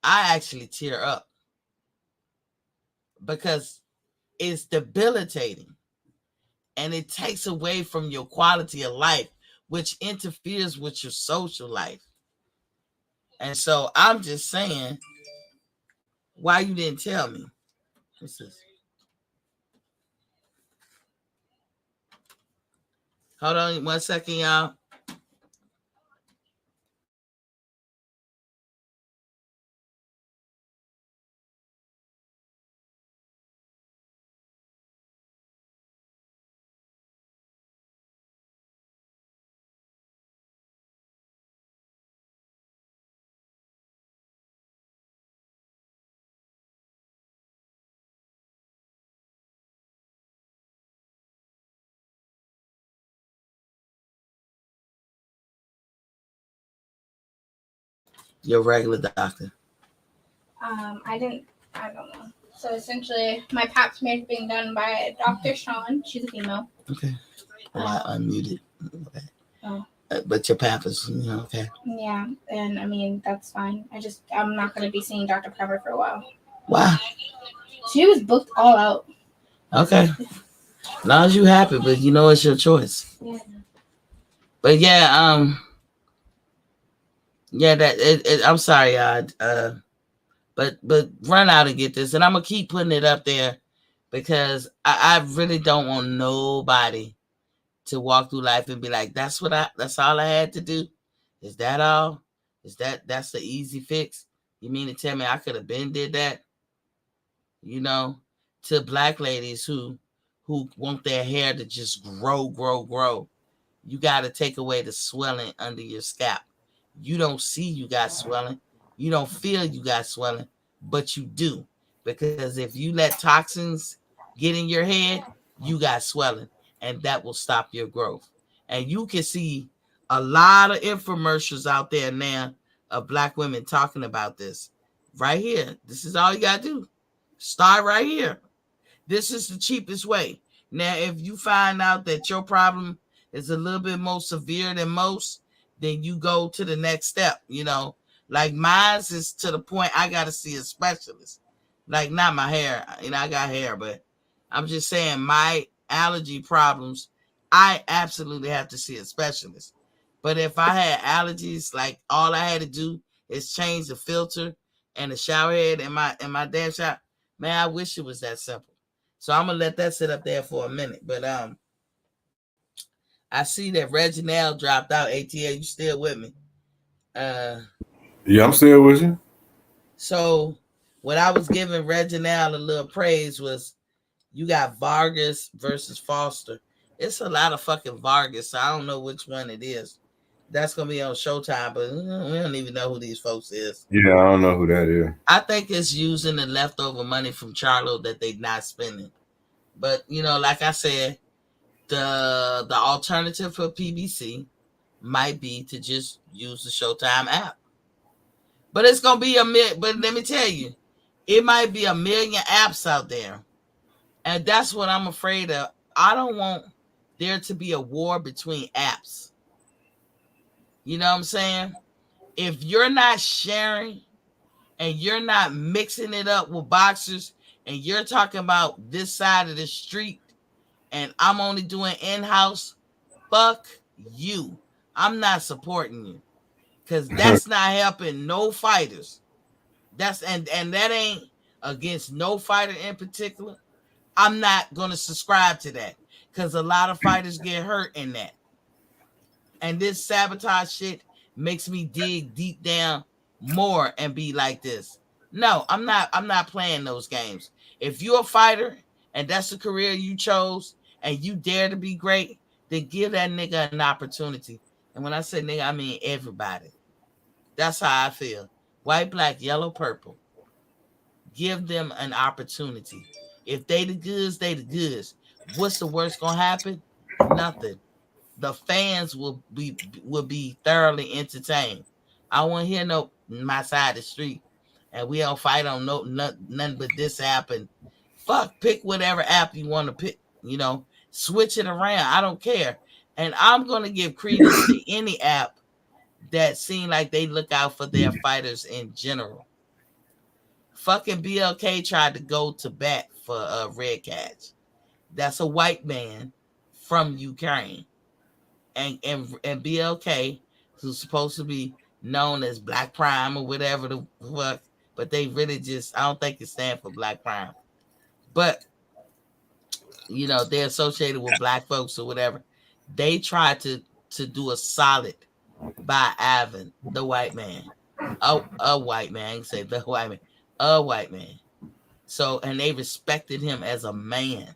I actually tear up because it's debilitating and it takes away from your quality of life, which interferes with your social life. And so I'm just saying, why you didn't tell me? What's this? Hold on 1 second, y'all. Your regular doctor. I don't know. So essentially, my pap smear is being done by Dr. Sean. She's a female. Okay. Well, I unmuted. Okay. Oh. But your pap is, okay. Yeah, and I mean, that's fine. I'm not going to be seeing Dr. Pepper for a while. Wow. She was booked all out. Okay. As long as you happy, but it's your choice. Yeah. But yeah, I'm sorry, y'all. But run out and get this, and I'm gonna keep putting it up there because I really don't want nobody to walk through life and be like, that's all I had to do. Is that all? That's the easy fix? You mean to tell me I could have been did that? To black ladies who want their hair to just grow. You got to take away the swelling under your scalp. You don't see you got swelling. You don't feel you got swelling, but you do. Because if you let toxins get in your head, you got swelling, and that will stop your growth. And you can see a lot of infomercials out there now of black women talking about this. Right here. This is all you got to do. Start right here. This is the cheapest way. Now, if you find out that your problem is a little bit more severe than most, then you go to the next step. Like mine's is to the point I got to see a specialist. Like not my hair. I got hair, but I'm just saying my allergy problems, I absolutely have to see a specialist. But if I had allergies, like all I had to do is change the filter and the shower head in my damn shower, man, I wish it was that simple. So I'm gonna let that sit up there for a minute. But I see that Reginald dropped out. ATL, you still with me? Yeah, I'm still with you. So what I was giving Reginald a little praise was you got Vargas versus Foster. It's a lot of fucking Vargas, so I don't know which one it is. That's gonna be on Showtime, but we don't even know who these folks is. Yeah, I don't know who that is. I think it's using the leftover money from Charlo that they not spending. But like I said, the alternative for PBC might be to just use the Showtime app. But it's gonna be but let me tell you, it might be 1 million apps out there. And that's what I'm afraid of. I don't want there to be a war between apps. You know what I'm saying? If you're not sharing and you're not mixing it up with boxers and you're talking about this side of the street and I'm only doing in-house, fuck you. I'm not supporting you because that's not helping no fighters. And that ain't against no fighter in particular. I'm not going to subscribe to that because a lot of fighters get hurt in that. And this sabotage shit makes me dig deep down more and be like this. No, I'm not playing those games. If you're a fighter and that's the career you chose and you dare to be great, then give that nigga an opportunity. And when I say nigga, I mean everybody. That's how I feel. White, black, yellow, purple. Give them an opportunity. If they the goods, they the goods. What's the worst gonna happen? Nothing. The fans will be thoroughly entertained. I want to hear no my side of the street, and we don't fight on nothing but this app and fuck. Pick whatever app you want to pick. switch it around. I don't care. And I'm going to give credence to any app that seem like they look out for their fighters in general. Fucking BLK tried to go to bat for Red Catch. That's a white man from Ukraine. And BLK, who's supposed to be known as Black Prime or whatever the fuck, but they really I don't think it stands for Black Prime. But, they're associated with black folks or whatever. They tried to do a solid by Ivan, the white man. A white man. I can say the white man. A white man. So, and they respected him as a man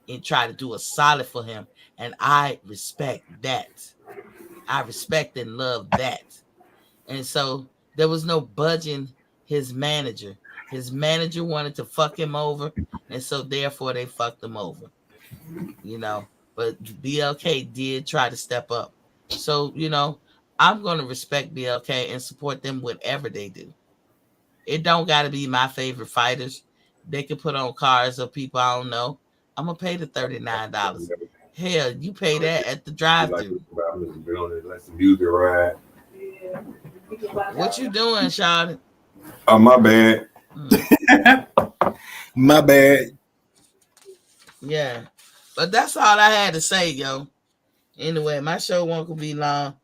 and tried to do a solid for him. And I respect that. I respect and love that. And so there was no budging his manager. His manager wanted to fuck him over, and so therefore they fucked him over. But BLK did try to step up. So, I'm going to respect BLK and support them whatever they do. It don't got to be my favorite fighters. They can put on cars of people I don't know. I'm going to pay the $39. Hell, you pay that at the drive-thru. Let some music ride. What you doing, Charlotte? Oh, my bad. My bad. Yeah. But that's all I had to say, yo. Anyway, my show won't be long.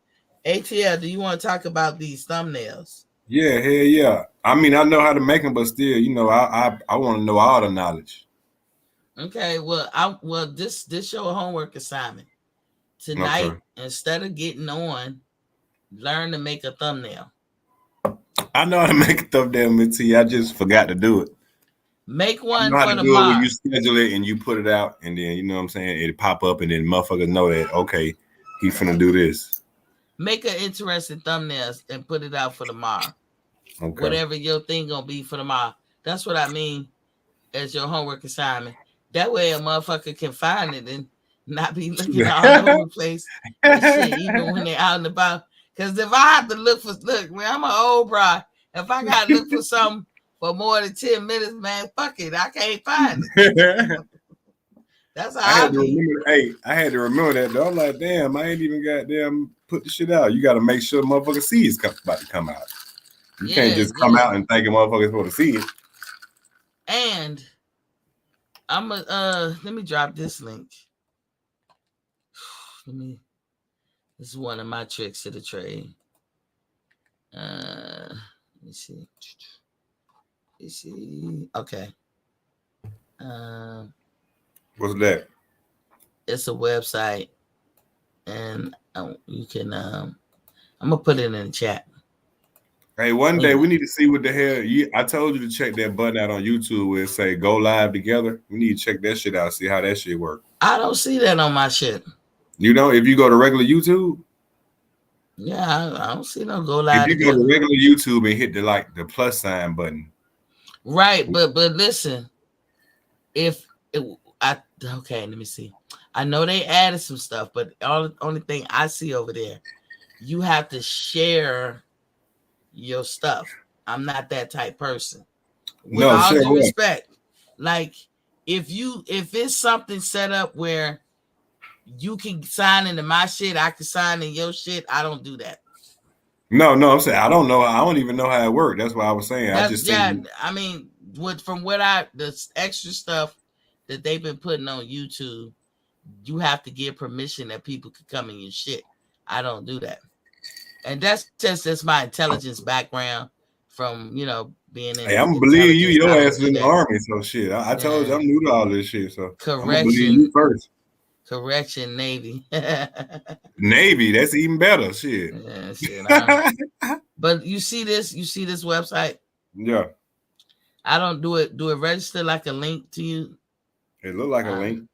ATL, do you want to talk about these thumbnails? Yeah, hell yeah. I mean, I know how to make them, but still, I want to know all the knowledge. Okay, well, this your homework assignment tonight. Okay. Instead of getting on, learn to make a thumbnail. I know how to make a thumbnail, Mitty. I just forgot to do it. Make one you know for how to the do mark. it when you schedule it and you put it out, and then you know what I'm saying, it pop up, and then motherfuckers know that okay, he finna do this. Make an interesting thumbnails and put it out for tomorrow. Okay. Whatever your thing gonna be for tomorrow. That's what I mean as your homework assignment. That way a motherfucker can find it and not be looking all over the place and shit, even when they're out and about. Because if I have to look, man, I'm an old bride. If I got to look for something for more than 10 minutes, man, fuck it. I can't find it. That's how I had to remember that, though. I'm like, damn, I ain't even goddamn put the shit out. You got to make sure motherfuckers see it's about to come out. You can't just come out and think a motherfucker's supposed to see it. And let me drop this link. This is one of my tricks of the trade. Let me see. Okay. What's that? It's a website, and you can. I'm gonna put it in the chat. Hey, one day we need to see what the hell. I told you to check that button out on YouTube where it say "Go Live Together." We need to check that shit out. See how that shit works. I don't see that on my shit. If you go to regular YouTube. Yeah, I don't see no Go Live. If you go to regular YouTube and hit the plus sign button. Right, but listen, okay, let me see. I know they added some stuff, but only thing I see over there, you have to share your stuff. I'm not that type person. With all due respect, like if it's something set up where you can sign into my shit, I can sign in your shit, I don't do that. No, I'm saying I don't know. I don't even know how it works. That's what I was saying. I mean, the extra stuff that they've been putting on YouTube, you have to give permission that people could come in your shit. I don't do that. And that's my intelligence background from, being in. Hey, I'm gonna believe you. Your ass is in the army, so shit. I told you I'm new to all this shit. So I'm gonna believe you first. Correction, Navy. Navy, that's even better. Shit. Yeah, shit. But you see this website? Yeah. I don't do it. Do it register like a link to you? It look like a link.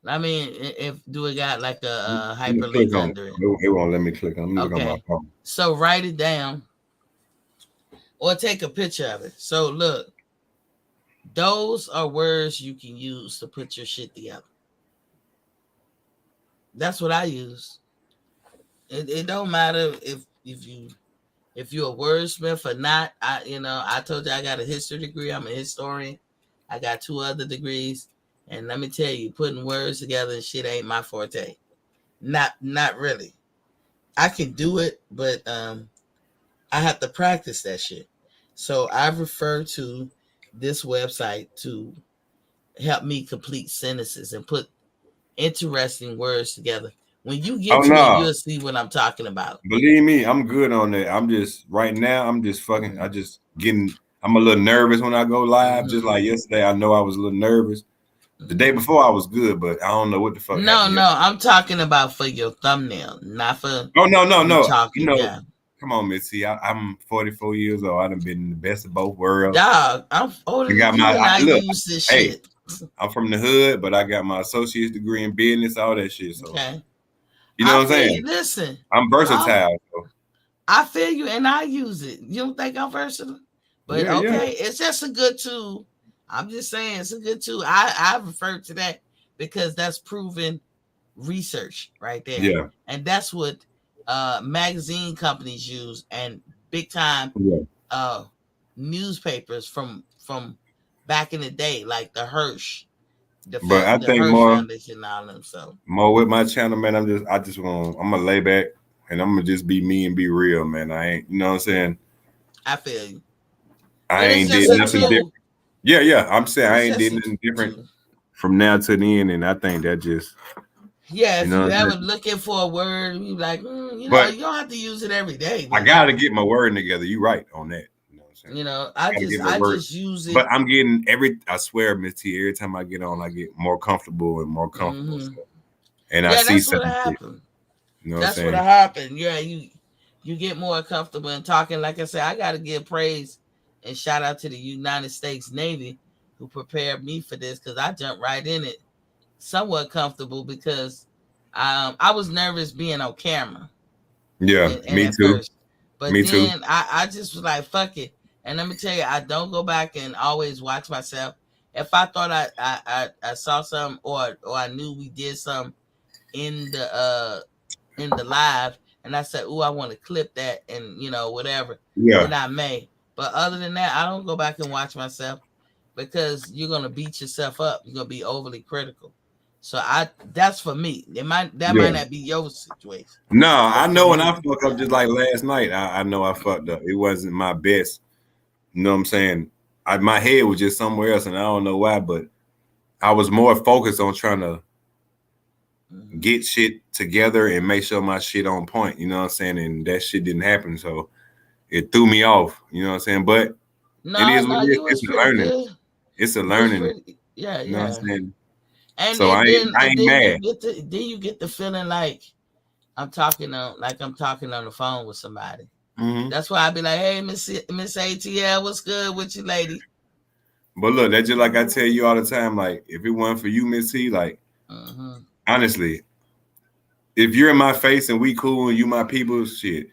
I mean, do it got like a hyperlink under it? It won't let me click on. Let me look on my phone. So write it down or take a picture of it. So look, those are words you can use to put your shit together. That's what I use. It don't matter if you're a wordsmith or not. I told you I got a history degree. I'm a historian. I got 2 other degrees. And let me tell you, putting words together and shit ain't my forte. Not really. I can do it, but I have to practice that shit. So I refer to this website to help me complete sentences and put interesting words together. When you Oh get to it, no. you'll see what I'm talking about. Believe me, I'm good on that. I'm just right now. I'm just fucking. I just getting. I'm a little nervous when I go live. Just like yesterday, I know I was a little nervous. The day before, I was good, but I don't know what the fuck happened. No, I'm talking about for your thumbnail, not for. Oh no. You talking. know, Yeah, come on, Missy. I'm 44 years old. I done been in the best of both worlds. dog. I'm older than you, and I look. use this Hey, shit. I'm from the hood, but I got my associate's degree in business, all that shit. So, Okay, you know I what I'm feel saying? you. Listen, I'm versatile. So. I feel you, and I use it. You don't think I'm versatile? But Yeah, okay, it's just a good tool. I'm just saying it's a good tool. I refer to that because that's proven research right there. Yeah. And that's what magazine companies use and big time newspapers from back in the day, like the Hirsch, the think Hirsch more Foundation and all them. So more with my channel, man. I'm gonna lay back and I'm gonna just be me and be real, man. I ain't, you know what I'm saying? I feel you. I But ain't it's did just a nothing tool. different. Yeah. I'm saying I It's ain't did just a nothing different tool. from now to the end, and I think that just Yeah, you if know you what I'm ever saying? looking for a word, you like, you But don't have to use it every day. I But gotta get my word together. You right on that. You know what I'm saying? I Gotta get my I word. just use it. But I'm getting I swear, Miss T, every time I get on, I get more comfortable and more comfortable. So. And I Yeah, see that's what something. happened. You know what I'm That's what saying? happened. Yeah, you get more comfortable in talking. Like I said, I got to give praise and shout out to the United States Navy who prepared me for this because I jumped right in it, somewhat comfortable because I was nervous being on camera. Yeah, And me at too. first, but Me too. then I just was like, fuck it. And let me tell you, I don't go back and always watch myself. If I thought I saw something or I knew we did something in the live and I said, "Ooh, I want to clip that," and whatever, then Yeah. I may. But other than that, I don't go back and watch myself because you're gonna beat yourself up. You're gonna be overly critical. So that's for me. Might not be your situation. No, But I for know when I me, fuck up just like last night. I know I fucked up. It wasn't my best. You know what I'm saying? My head was just somewhere else, and I don't know why, but I was more focused on trying to get shit together and make sure my shit on point. You know what I'm saying? And that shit didn't happen, so it threw me off. You know what I'm saying? But it is what no, it is. you was It's a pretty learning. good. It's a You was learning. pretty, yeah, You know what I'm yeah. saying? And So and then I and ain't then mad. you get the feeling like I'm talking on the phone with somebody. Mm-hmm. That's why I be like, hey, Miss ATL, what's good with you, lady? But look, that's just like I tell you all the time. Like, if it wasn't for you, Miss T, like, honestly, if you're in my face and we cool and you my people, shit,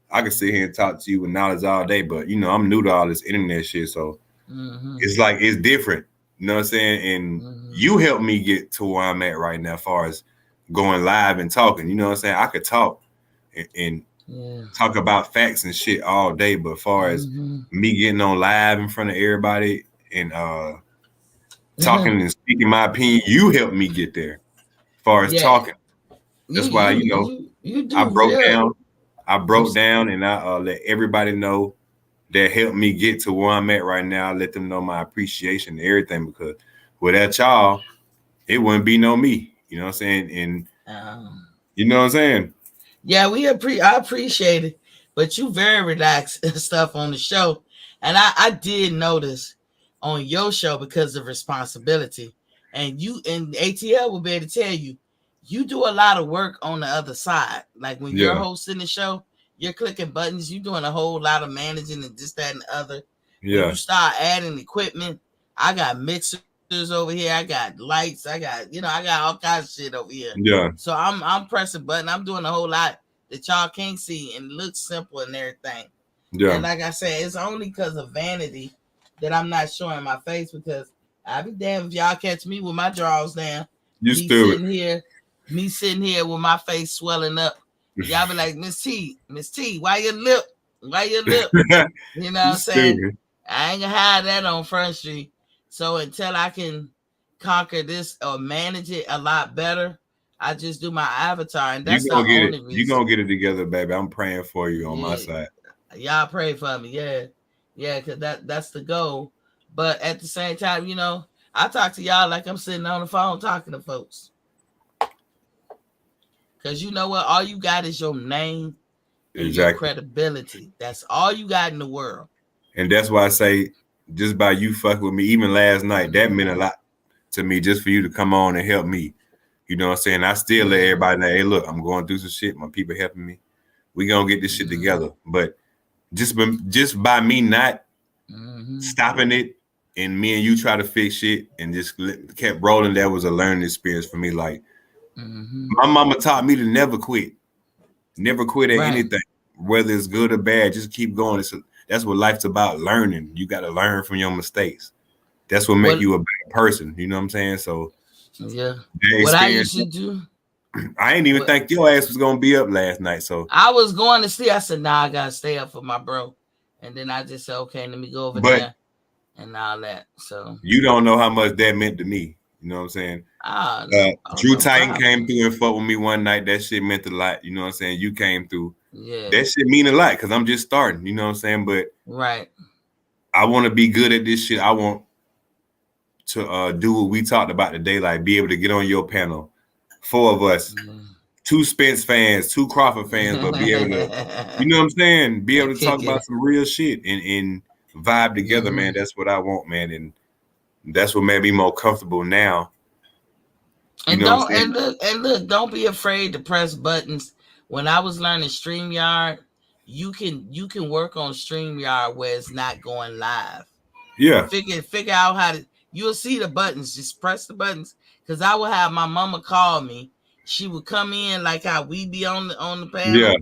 I can sit here and talk to you with knowledge all day. But I'm new to all this internet shit, so it's like it's different. You know what I'm saying? And you helped me get to where I'm at right now, as far as going live and talking. You know what I'm saying? I could talk and talk about facts and shit all day, but as far as me getting on live in front of everybody and talking and speaking my opinion, you helped me get there. As far as talking, that's why you I do broke real. down. I broke down and I let everybody know that helped me get to where I'm at right now. I let them know my appreciation and everything, because without y'all, it wouldn't be no me. You know what I'm saying? And you know what I'm saying? Yeah, I appreciate it, but you very relaxed and stuff on the show, and I did notice on your show because of responsibility, and you and ATL will be able to tell you, you do a lot of work on the other side. Like when you're hosting the show, you're clicking buttons, you're doing a whole lot of managing and this, that, and the other. Yeah. When you start adding equipment, I got mixers over here, I got lights, I got I got all kinds of shit over here. Yeah. So I'm pressing button, I'm doing a whole lot that y'all can't see, and it looks simple and everything. Yeah. And like I said, it's only because of vanity that I'm not showing my face, because I'll be damned if y'all catch me with my drawers down. You Me sitting here with my face swelling up. Y'all be like, Miss T, why your lip? You know what I'm saying? I ain't gonna hide that on Front Street. So until I can conquer this or manage it a lot better, I just do my avatar, and that's You the gonna get only it. You reason. gonna get it together, baby. I'm praying for you on my Yeah. side. Y'all pray for me, yeah, because that's the goal. But at the same time, you know, I talk to y'all like I'm sitting on the phone talking to folks. Because you know what? All you got is your name and your Exactly. credibility. That's all you got in the world. And that's why I say, just by you fucking with me, even last night, that meant a lot to me. Just for you to come on and help me. You know what I'm saying? I still let everybody know, hey, look, I'm going through some shit. My people helping me. We gonna get this shit together. But just by me not stopping it, and me and you try to fix shit, and just kept rolling, that was a learning experience for me. Like my mama taught me to never quit at anything, whether it's good or bad. Just keep going. That's what life's about, learning. You got to learn from your mistakes. That's what make you a better person. You know what I'm saying? So yeah, what I used to do, I didn't even think your ass was gonna be up last night. So I was going to sleep. I said, "Nah, I gotta stay up for my bro," and then I just said, "Okay, let me go over there and all that." So you don't know how much that meant to me. You know what I'm saying? Drew Titan came through and fought with me one night. That shit meant a lot. You know what I'm saying? You came through. Yeah. That shit mean a lot because I'm just starting. You know what I'm saying? But I want to be good at this shit. I want to do what we talked about today, like be able to get on your panel. 4 of us, 2 Spence fans, 2 Crawford fans, but be able to, you know what I'm saying? Be able to talk about some real shit and vibe together, man. That's what I want, man. And that's what made me more comfortable now. And look, don't be afraid to press buttons. When I was learning StreamYard, you can work on StreamYard where it's not going live. Yeah. Figure out how to. You'll see the buttons. Just press the buttons. Because I would have my mama call me. She would come in like how we be on the panel. Yeah.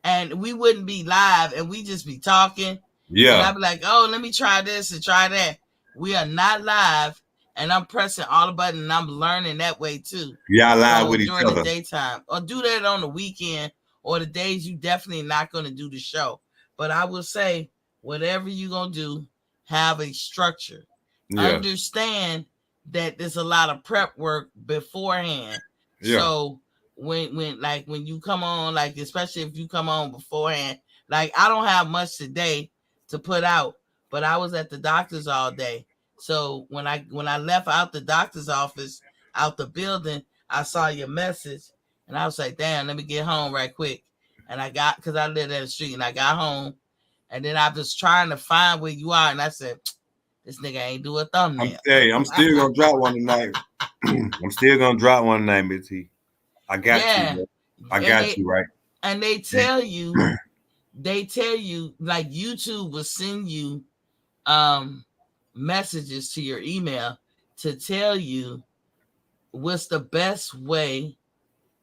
And we wouldn't be live, and we just be talking. Yeah. And I'd be like, "Oh, let me try this and try that." We are not live. And I'm pressing all the buttons, and I'm learning that way too. Yeah, live with each during other. the daytime, or do that on the weekend, or the days you definitely not going to do the show. But I will say, whatever you're gonna do, have a structure. Yeah. Understand that there's a lot of prep work beforehand. Yeah. So when you come on, like especially if you come on beforehand, like I don't have much today to put out, but I was at the doctor's all day. So when I left out the doctor's office, out the building, I saw your message, and I was like, "Damn, let me get home right quick." And I got, because I lived at the street, and I got home, and then I was trying to find where you are, and I said, "This nigga ain't do a thumbnail." I'm still gonna drop one tonight. I'm still gonna drop one tonight, BT. I got you, bro. I got you, right? And they tell you, like YouTube will send you messages to your email to tell you what's the best way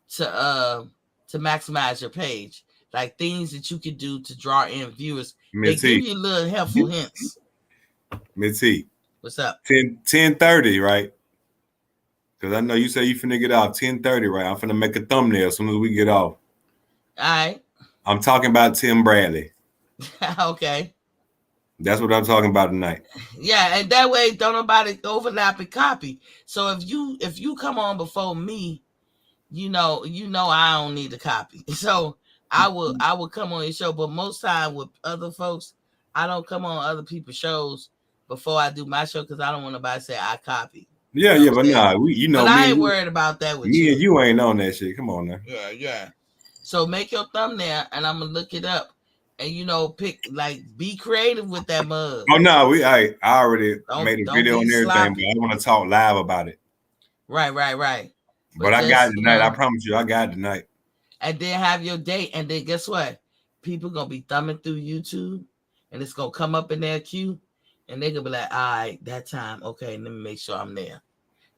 to maximize your page, like things that you can do to draw in viewers. They give you little helpful hints. Mitty, what's up? 10:30, right? Because I know you say you finna get off 10:30, right? I'm finna make a thumbnail as soon as we get off. All right. I'm talking about Tim Bradley. Okay. That's what I'm talking about tonight. Yeah, and that way don't nobody overlap and copy. So if you come on before me, you know I don't need to copy. So I will come on your show, but most time with other folks, I don't come on other people's shows before I do my show because I don't want nobody to say I copy. Yeah, you know but nah, but I ain't worried about that with you. Me and you ain't on that shit. Come on now. Yeah. So make your thumbnail, and I'm gonna look it up. And pick, like, be creative with that mug. Oh no, I already made a video and everything, sloppy. But I want to talk live about it. Right. But I got it tonight. I promise you, I got it tonight. And then have your date, and then guess what? People gonna be thumbing through YouTube, and it's gonna come up in their queue, and they gonna be like, "All right, that time, okay, let me make sure I'm there.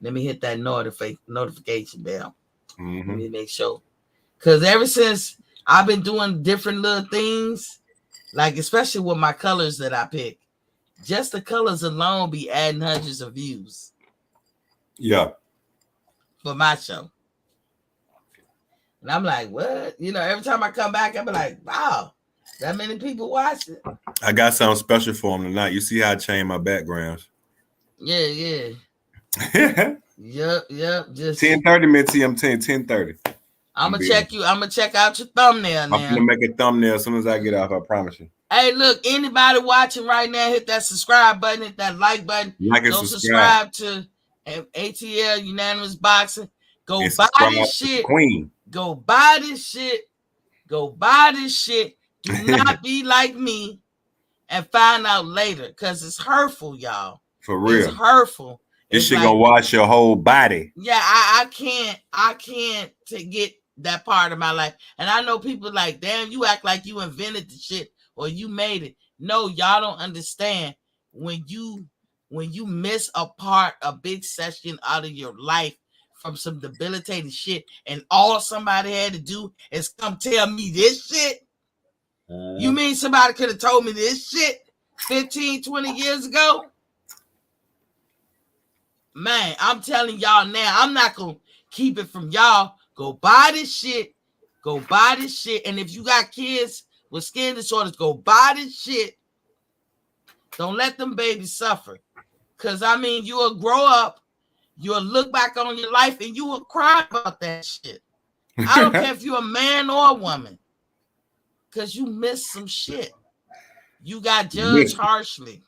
Let me hit that notification bell. Mm-hmm. Let me make sure." Because ever since I've been doing different little things, like especially with my colors that I pick, just the colors alone be adding hundreds of views. Yeah. For my show. And I'm like, what? Every time I come back, I be like, wow, that many people watch it. I got something special for them tonight. You see how I changed my backgrounds? Yeah. Yep. Just 10:30, Mitzi. I'm saying 10:30. I'm gonna check you. I'm gonna check out your thumbnail I'm now. gonna make a thumbnail as soon as I get off. I promise you. Hey, look, anybody watching right now, hit that subscribe button, hit that like button. Like and Go subscribe to ATL Unanimous Boxing. Go and buy subscribe this to the shit. Queen. Go buy this shit. Go buy this shit. Do not be like me and find out later, because it's hurtful, y'all. For real. It's hurtful. This It's shit like, gonna wash your whole body. yeah, I can't to get that part of my life. And I know people like, damn, you act like you invented the shit or you made it. No, y'all don't understand. When you miss a big session out of your life from some debilitating shit, and all somebody had to do is come tell me this shit. You mean somebody could have told me this shit 15, 20 years ago? Man, I'm telling y'all now, I'm not going to keep it from y'all. Go buy this shit. Go buy this shit. And if you got kids with skin disorders, go buy this shit. Don't let them babies suffer. Because, I mean, you will grow up, you'll look back on your life, and you will cry about that shit. I don't care if you're a man or a woman. Because you missed some shit. You got judged harshly.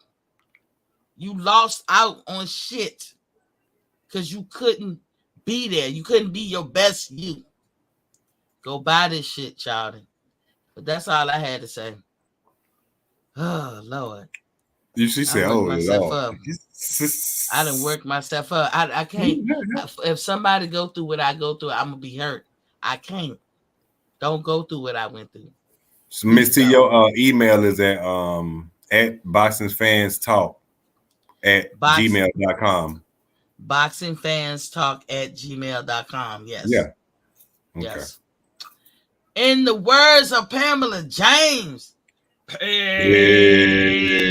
You lost out on shit. Because you couldn't be there. You couldn't be your best you. Go buy this shit, child. But that's all I had to say. Oh, Lord. She said, oh, Lord. I done worked myself up. I can't. If somebody go through what I go through, I'm going to be hurt. I can't. Don't go through what I went through. So, Miss T, your email is at boxingfanstalk@gmail.com. boxingfanstalk@gmail.com. Yes. Yeah. Okay. Yes. In the words of Pamela James. Hey.